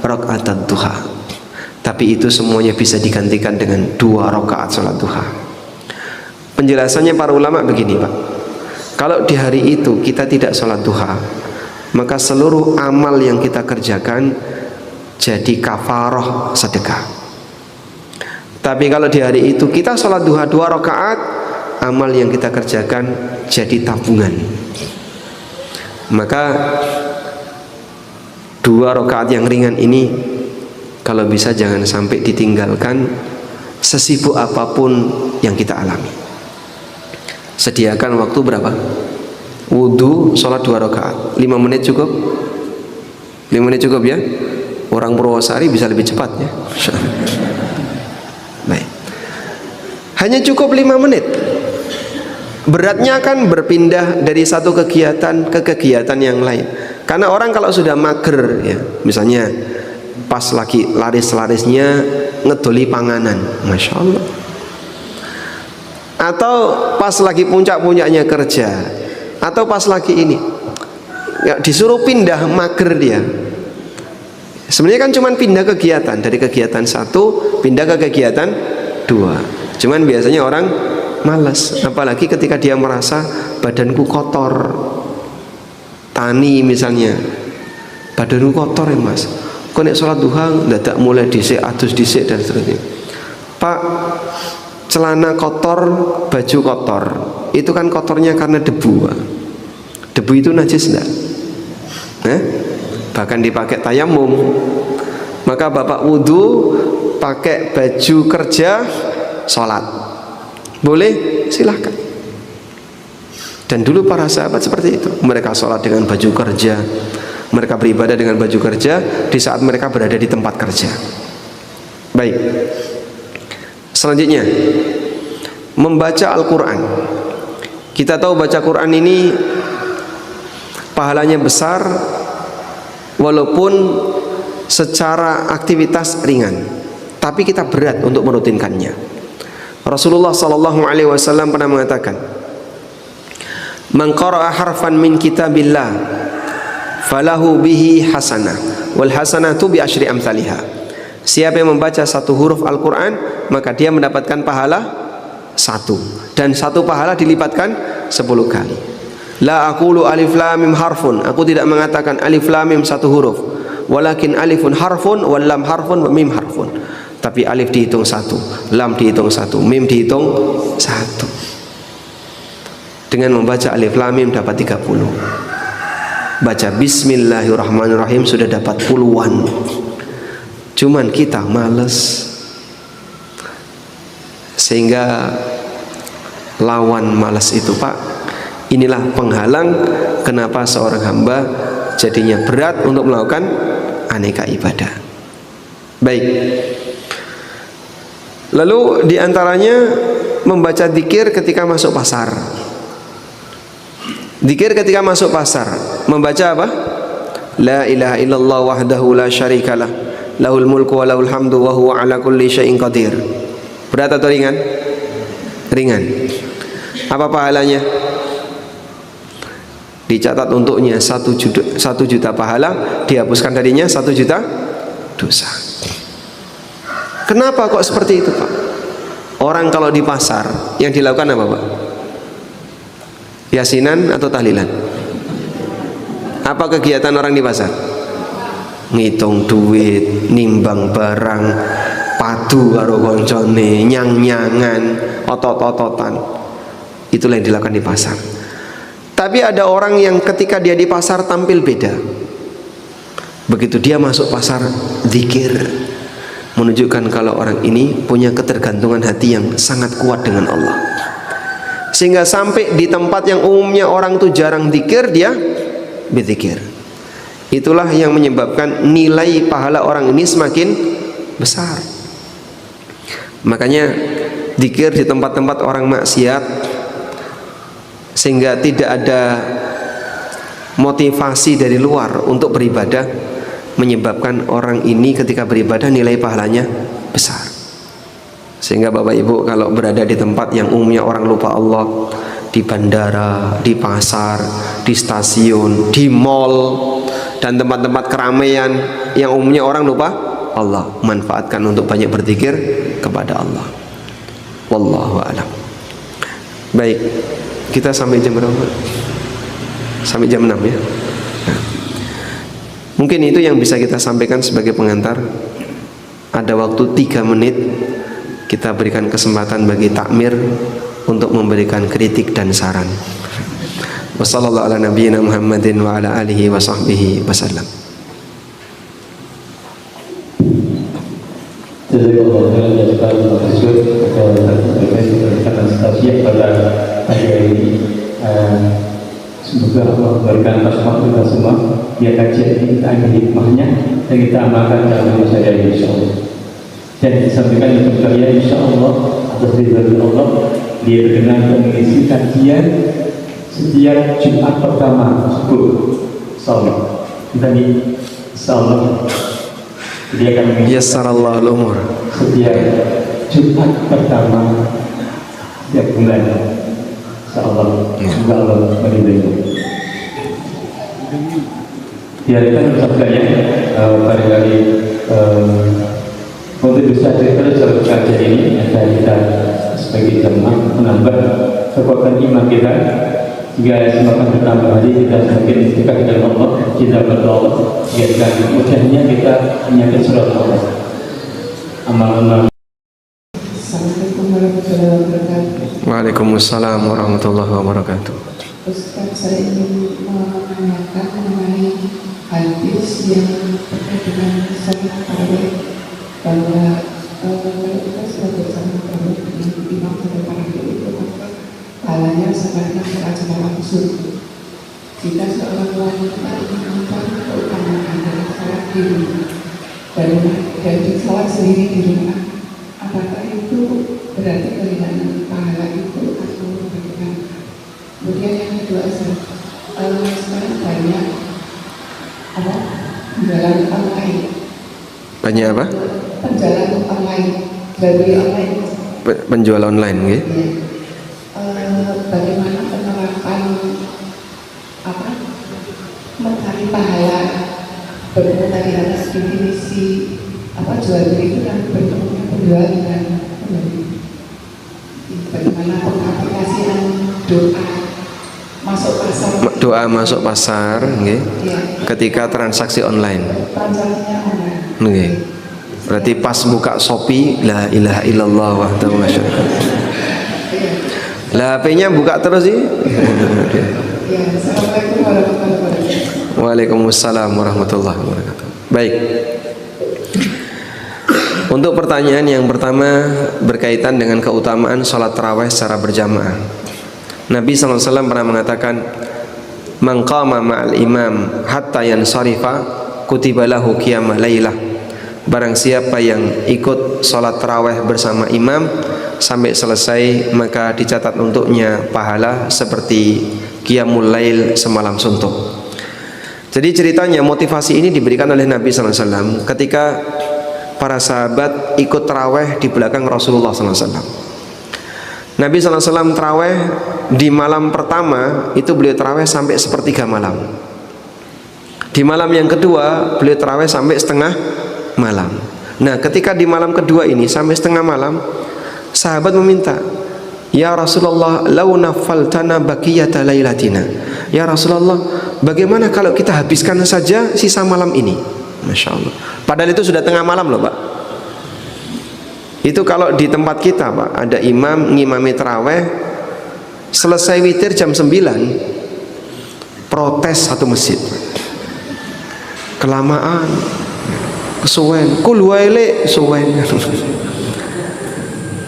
raka'at duha. Tapi itu semuanya bisa digantikan dengan 2 rakaat salat duha. Penjelasannya para ulama begini, Pak. Kalau di hari itu kita tidak salat duha, maka seluruh amal yang kita kerjakan jadi kafarah sedekah. Tapi kalau di hari itu kita salat duha 2 rakaat, amal yang kita kerjakan jadi tabungan. Maka 2 rakaat yang ringan ini kalau bisa jangan sampai ditinggalkan sesibuk apapun yang kita alami. Sediakan waktu berapa? Wudu, sholat 2 rakaat, 5 menit cukup? 5 menit cukup ya? Orang Purwosari bisa lebih cepat ya. Baik. Hanya cukup 5 menit. Beratnya kan berpindah dari satu kegiatan ke kegiatan yang lain. Karena orang kalau sudah mager ya, misalnya pas lagi laris-larisnya ngedoli panganan, Masya Allah. Atau pas lagi puncak-puncaknya kerja, atau pas lagi ini ya, disuruh pindah, mager dia. Sebenarnya kan cuma pindah kegiatan, dari kegiatan 1 pindah ke kegiatan 2. Cuman biasanya orang malas, apalagi ketika dia merasa badanku kotor. Tani misalnya, badanku kotor ya Mas, kok nek sholat duha dadak mulai dhisik adus dhisik dan seterusnya. Pak, celana kotor, baju kotor, itu kan kotornya karena debu. Debu itu najis enggak? Bahkan dipakai tayamum. Maka Bapak wudhu, pakai baju kerja, sholat, boleh, silahkan. Dan dulu para sahabat seperti itu. Mereka sholat dengan baju kerja, mereka beribadah dengan baju kerja di saat mereka berada di tempat kerja. Baik. Selanjutnya, membaca Al-Quran. Kita tahu baca Quran ini pahalanya besar, walaupun secara aktivitas ringan, tapi kita berat untuk merutinkannya. Rasulullah SAW pernah mengatakan, "Man qara'a harfan min kitabillah falahu bihi hasanah wal hasanatu bi asyri amsalihha." Siapa yang membaca 1 huruf Al-Quran, maka dia mendapatkan pahala 1, dan 1 pahala dilipatkan 10 kali. La aqulu alif lam mim harfun, aku tidak mengatakan alif lam mim 1 huruf, walakin alifun harfun wal lam harfun wa mim harfun. Tapi alif dihitung 1, lam dihitung 1, mim dihitung 1. Dengan membaca alif lam mim dapat 30. Baca bismillahirrahmanirrahim sudah dapat puluhan. Cuman kita males, sehingga lawan malas itu, Pak, inilah penghalang kenapa seorang hamba jadinya berat untuk melakukan aneka ibadah. Baik. Lalu diantaranya membaca dzikir ketika masuk pasar. Dzikir ketika masuk pasar, membaca apa? La ilaha illallah wahdahu la syarikalah, lahul mulku wa lahul hamdu wa huwa ala kulli syai'in qadir. Berat atau ringan? Ringan. Apa pahalanya? Dicatat untuknya 1 juta pahala, dihapuskan darinya 1 juta dosa. Kenapa kok seperti itu, Pak? Orang kalau di pasar yang dilakukan apa, Pak? Yasinan atau tahlilan? Apa kegiatan orang di pasar? Ngitung duit, nimbang barang, padu karo koncone, nyang-nyangan, otot-ototan. Itulah yang dilakukan di pasar. Tapi ada orang yang ketika dia di pasar tampil beda. Begitu dia masuk pasar, zikir, menunjukkan kalau orang ini punya ketergantungan hati yang sangat kuat dengan Allah. Sehingga sampai di tempat yang umumnya orang tuh jarang zikir, dia berzikir. Itulah yang menyebabkan nilai pahala orang ini semakin besar. Makanya zikir di tempat-tempat orang maksiat, sehingga tidak ada motivasi dari luar untuk beribadah, menyebabkan orang ini ketika beribadah nilai pahalanya besar. Sehingga Bapak Ibu kalau berada di tempat yang umumnya orang lupa Allah, di bandara, di pasar, di stasiun, di mall, dan tempat-tempat keramaian yang umumnya orang lupa Allah, manfaatkan untuk banyak berzikir kepada Allah. Wallahu a'lam. Baik, kita sampai jam berapa? Sampai jam 6 ya. Nah, mungkin itu yang bisa kita sampaikan sebagai pengantar. Ada waktu 3 menit, kita berikan kesempatan bagi takmir untuk memberikan kritik dan saran. Wassallallahu ala nabiyyina Muhammadin wa ala alihi wa sahbihi wasallam. Jazakallahu khairan pada hari ini. Semoga Allah memberikan rahmat kita semua. Dia kajian ini kita ambil hikmahnya dan kita amalkan dalam hidup saya, insyaallah. Dan disampaikan untuk kalian, insyaallah atas ridha Allah, dia berkenan untuk mengisi kajian setiap Jumat pertama subuh. Insyaallah. Kita ini insyaallah dia akan mengisi Yassarallahu al-umur. setiap Jumat pertama setiap bulan. Insyaallah, semoga Allah meridai. Diharapkan sabdanya barangkali untuk bisa terus kajian ini agar kita sebagai jemaah menambah kekuatan iman kita, jika semakin bertambah hari kita semakin dekat dengan Allah, kita berdoa agar mudahnya kita menyambut surat Allah. Amal-amal. Assalamualaikum warahmatullahi wabarakatuh. Waalaikumsalam warahmatullahi wabarakatuh. Ustaz, saya ingin menanyakan mengenai hadis yang terkait dengan salat tarawih, bahwa kalau kita sudah bersama tarawih dengan imam salat tarawih itu maka pahalanya sebaliknya kerajaan langsung. Jika seorang wanita menunjukkan keutamaan dari salat di rumah dan salat sendiri di rumah, apakah itu berarti kehilangan pahala itu atau bagaimana? Kemudian yang kedua, sekarang banyak penjualan online. Banyak apa? Penjualan online, dari online. Penjual online, gitu. Ya. Bagaimana penerapan mencari pahala bertemu tadi atas definisi jual beli itu kan bertemunya penjual dengan pembeli. Bagaimana pengaplikasian doa masuk pasar, nggih. Ya. Ketika transaksi online. Transaksinya online. Nggih. Berarti pas buka Shopee, la ilaha illallah wahdahu la syarika lah. Lah HP-nya buka terus sih. Ya, assalamualaikum warahmatullahi wabarakatuh. Waalaikumsalam warahmatullahi wabarakatuh. Baik. Untuk pertanyaan yang pertama berkaitan dengan keutamaan sholat tarawih secara berjamaah. Nabi SAW pernah mengatakan, "Man qama ma'al imam hatta yansarifa kutiba lahu qiyamul lailah." Barang siapa yang ikut sholat tarawih bersama imam sampai selesai, maka dicatat untuknya pahala seperti qiyamul lail semalam suntuk. Jadi ceritanya motivasi ini diberikan oleh Nabi SAW ketika para sahabat ikut taraweh di belakang Rasulullah SAW. Nabi SAW taraweh di malam pertama itu beliau taraweh sampai sepertiga malam. Di malam yang kedua beliau taraweh sampai setengah malam. Nah, ketika di malam kedua ini sampai setengah malam, sahabat meminta, "Ya Rasulullah, lau nafaltana baqiyata lailatina." Ya Rasulullah, bagaimana kalau kita habiskan saja sisa malam ini? Masya Allah. Padahal itu sudah tengah malam loh Pak. Itu kalau di tempat kita Pak, ada imam ngimami taraweh, selesai witir jam 9, protes satu masjid, kelamaan, kesuwen, kulwaile suwen.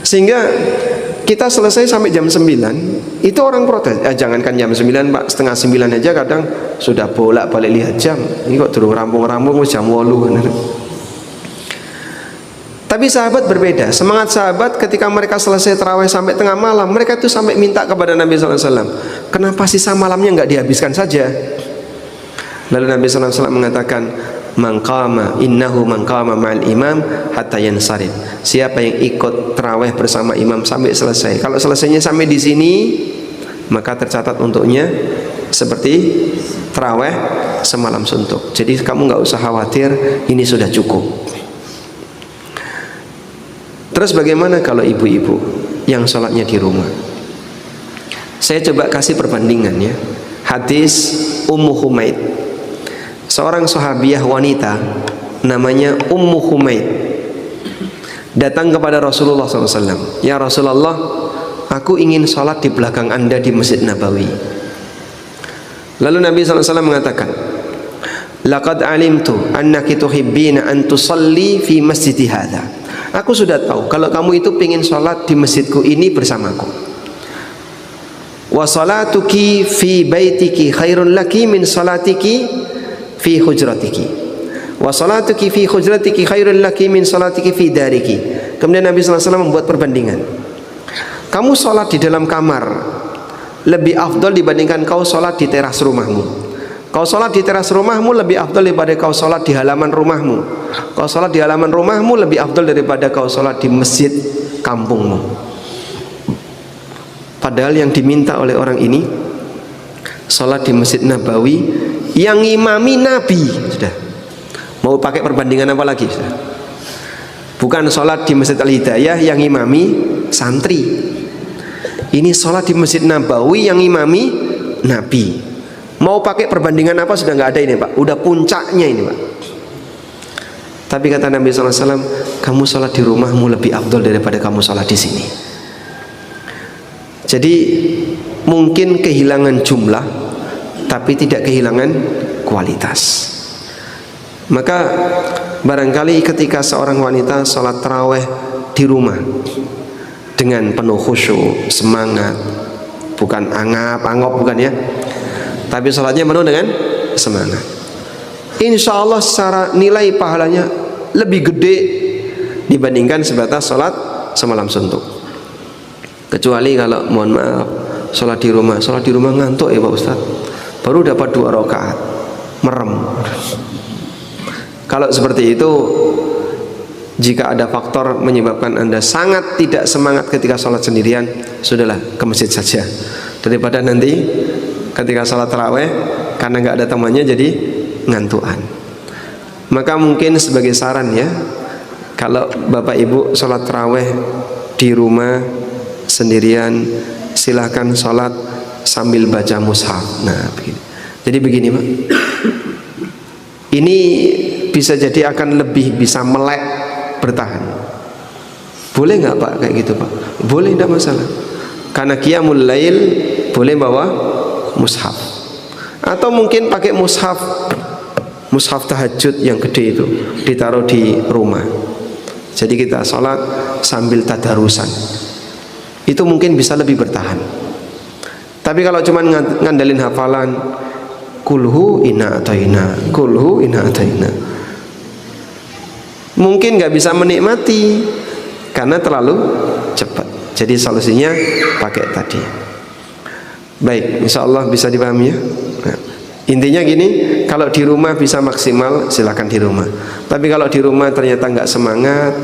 Sehingga kita selesai sampai jam 9, itu orang protes. Jangankan jam 9 Pak, setengah 9 aja kadang sudah bolak-balik lihat jam. Ini kok durung rampung-rampung jam 8. Tapi sahabat berbeda. Semangat sahabat ketika mereka selesai tarawih sampai tengah malam, mereka itu sampai minta kepada Nabi SAW, kenapa sisa malamnya nggak dihabiskan saja? Lalu Nabi SAW mengatakan, "Man qama innahu man qama ma'al imam hatta yansarif." Siapa yang ikut tarawih bersama imam sampai selesai. Kalau selesainya sampai di sini, maka tercatat untuknya seperti tarawih semalam suntuk. Jadi kamu nggak usah khawatir, ini sudah cukup. Terus bagaimana kalau ibu-ibu yang sholatnya di rumah? Saya coba kasih perbandingan ya. Hadis Ummu Humaid, seorang sahabiah wanita namanya Ummu Humaid, datang kepada Rasulullah SAW. "Ya Rasulullah, aku ingin sholat di belakang anda di Masjid Nabawi." Lalu Nabi SAW mengatakan, "Laqad alimtu annaki tuhibbina an tusalli fi masjidi hadha." Aku sudah tahu kalau kamu itu ingin sholat di masjidku ini bersamaku. "Wa salatuki fi baitiki khairun laki min salatiki fi hujratiki. Wa salatuki fi hujratiki khairun laki min salatiki fi dariki." Kemudian Nabi SAW membuat perbandingan. Kamu sholat di dalam kamar lebih afdol dibandingkan kau sholat di teras rumahmu. Kau sholat di teras rumahmu lebih afdol daripada kau sholat di halaman rumahmu. Kau sholat di halaman rumahmu lebih afdol daripada kau sholat di masjid kampungmu. Padahal yang diminta oleh orang ini sholat di Masjid Nabawi yang imami Nabi. Sudah. Mau pakai perbandingan apa lagi? Sudah. Bukan sholat di Masjid Al-Hidayah yang imami santri. Ini sholat di Masjid Nabawi yang imami Nabi. Mau pakai perbandingan apa sudah nggak ada ini Pak. Udah puncaknya ini Pak. Tapi kata Nabi SAW, kamu sholat di rumahmu lebih afdol daripada kamu sholat di sini. Jadi mungkin kehilangan jumlah, tapi tidak kehilangan kualitas. Maka barangkali ketika seorang wanita sholat taraweh di rumah dengan penuh khusyuk, semangat, bukan angap-angop, bukan ya, tapi sholatnya penuh dengan semangat, insya Allah secara nilai pahalanya lebih gede dibandingkan sebatas sholat semalam suntuk. Kecuali kalau mohon maaf sholat di rumah ngantuk ya Pak Ustadz, baru dapat 2 rakaat merem. Kalau seperti itu, jika ada faktor menyebabkan Anda sangat tidak semangat ketika sholat sendirian, sudahlah ke masjid saja, daripada nanti ketika sholat taraweh karena nggak ada temannya jadi ngantuan. Maka mungkin sebagai saran ya, kalau Bapak Ibu sholat taraweh di rumah sendirian, silahkan sholat sambil baca mushaf. Nah begini. Jadi begini Pak, ini bisa jadi akan lebih bisa melek bertahan. Boleh nggak Pak kayak gitu Pak? Boleh, tidak masalah. Karena qiyamul lail boleh bawa mushaf, atau mungkin pakai mushaf tahajud yang gede itu ditaruh di rumah. Jadi kita sholat sambil tadarusan, itu mungkin bisa lebih bertahan. Tapi kalau cuma ngandalin hafalan kulhu inna ataina, kulhu inna ataina, mungkin nggak bisa menikmati karena terlalu cepat. Jadi solusinya pakai tadi. Baik, insya Allah bisa dipahami ya. Nah, intinya gini, kalau di rumah bisa maksimal, silakan di rumah. Tapi kalau di rumah ternyata nggak semangat,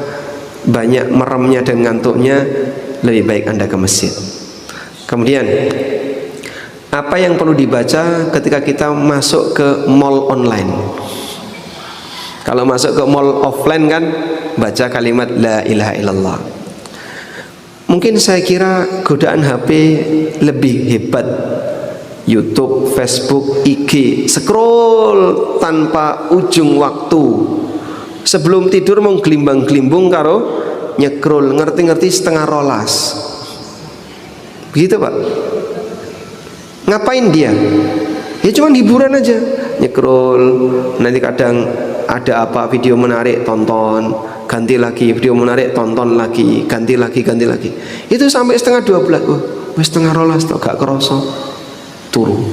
banyak meremnya dan ngantuknya, lebih baik Anda ke masjid. Kemudian, apa yang perlu dibaca ketika kita masuk ke mall online? Kalau masuk ke mall offline kan baca kalimat la ilaha illallah. Mungkin saya kira godaan HP lebih hebat. YouTube, Facebook, IG, scroll tanpa ujung waktu. Sebelum tidur mau gelimbang-gelimbung karo nyekrol, ngerti-ngerti setengah rolas. Begitu Pak. Ngapain dia? Ya cuma hiburan aja. Nyekrol, nanti kadang ada apa video menarik tonton, ganti lagi video menarik tonton lagi, ganti lagi. Itu sampai setengah 12. Oh, setengah rolas tau gak kerosok. Turun.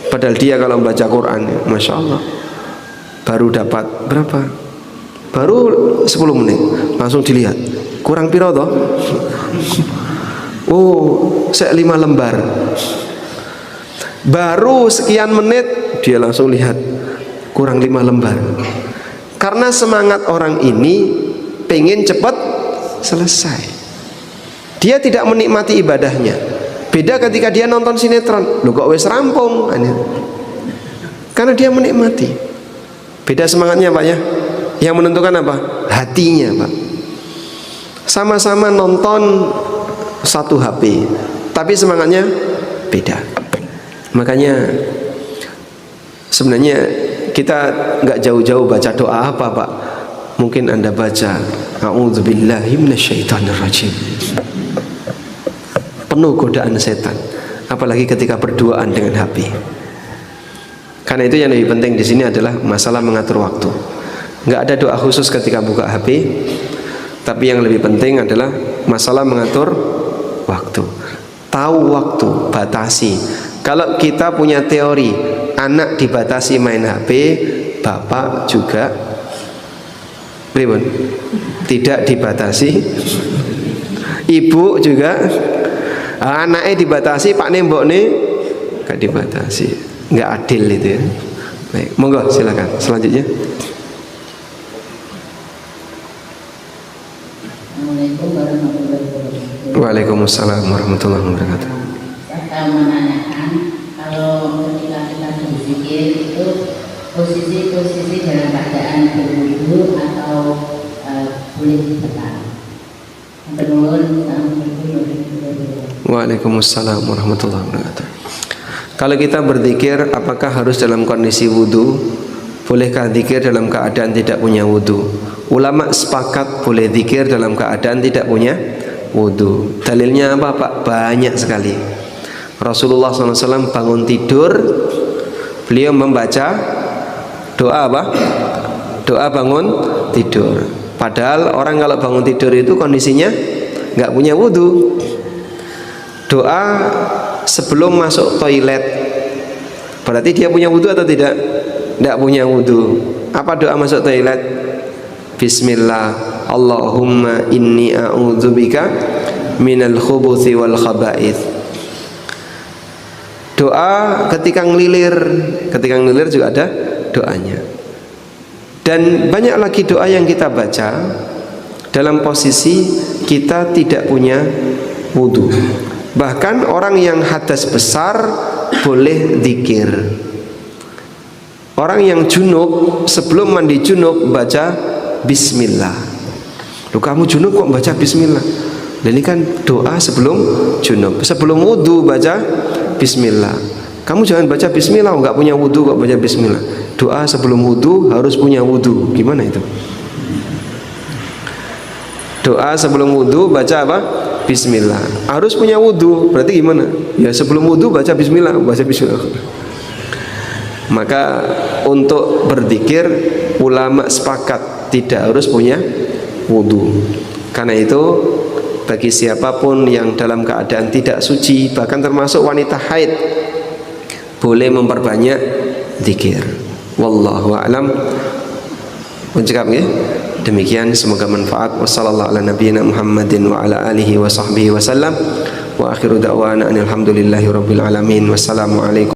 Padahal dia kalau baca Quran, Masya Allah, baru dapat berapa? Baru 10 menit langsung dilihat kurang piro toh? Oh, saya 5 lembar. Baru sekian menit dia langsung lihat kurang 5 lembar. Karena semangat orang ini pengen cepat selesai. Dia tidak menikmati ibadahnya. Beda ketika dia nonton sinetron, lu kok wes rampung, karena dia menikmati. Beda semangatnya Pak ya. Yang menentukan apa? Hatinya Pak. Sama-sama nonton satu HP, tapi semangatnya beda. Makanya sebenarnya kita nggak jauh-jauh baca doa apa Pak. Mungkin Anda baca A'udzubillahi minasyaitonirrajim. Penuh godaan setan, apalagi ketika berduaan dengan HP. Karena itu yang lebih penting di sini adalah masalah mengatur waktu. Nggak ada doa khusus ketika buka HP, tapi yang lebih penting adalah masalah mengatur waktu. Tahu waktu, batasi. Kalau kita punya teori anak dibatasi main HP, bapak juga tidak dibatasi, ibu juga. Anaknya dibatasi, pak nembok nih gak dibatasi, nggak adil itu ya. Baik, monggo silakan selanjutnya. Assalamualaikum warahmatullahi wabarakatuh. Waalaikumsalam warahmatullahi wabarakatuh. Saya mau menanyakan, kalau ketika kita berzikir itu posisi dalam keadaan berwudu atau boleh dipegang? Waalaikumsalam warahmatullahi wabarakatuh. Kalau kita berzikir, apakah harus dalam kondisi wudu? Bolehkah zikir dalam keadaan tidak punya wudu? Ulama sepakat boleh zikir dalam keadaan tidak punya wudu. Dalilnya apa Pak? Banyak sekali. Rasulullah SAW bangun tidur, beliau membaca doa apa? Doa bangun tidur. Padahal orang kalau bangun tidur itu kondisinya nggak punya wudu. Doa sebelum masuk toilet, berarti dia punya wudu atau tidak? Tidak punya wudu. Apa doa masuk toilet? Bismillah, Allahumma inni a'udzubika minal khubuthi wal khaba'ith. Doa ketika ngelilir juga ada doanya. Dan banyak lagi doa yang kita baca dalam posisi kita tidak punya wudu. Bahkan orang yang hadas besar boleh zikir. Orang yang junub sebelum mandi junub baca bismillah. Loh, kamu junub kok baca bismillah? Dan ini kan doa sebelum junub. Sebelum wudu baca bismillah. Kamu jangan baca bismillah, nggak punya wudu kok baca bismillah. Doa sebelum wudu harus punya wudu. Gimana itu? Doa sebelum wudu baca apa? Bismillah. Harus punya wudu. Berarti gimana? Ya sebelum wudu baca bismillah, Maka untuk berzikir ulama sepakat tidak harus punya wudu. Karena itu bagi siapapun yang dalam keadaan tidak suci, bahkan termasuk wanita haid, boleh memperbanyak zikir. Wallahu a'lam. Mencekap ya. Demikian, semoga manfaat. Wassallallahu ala nabiyyina Muhammadin wa ala alihi wa sahbihi wasallam. Wa akhiru da'wana alhamdulillahi rabbil alamin. Wassalamu alaikum.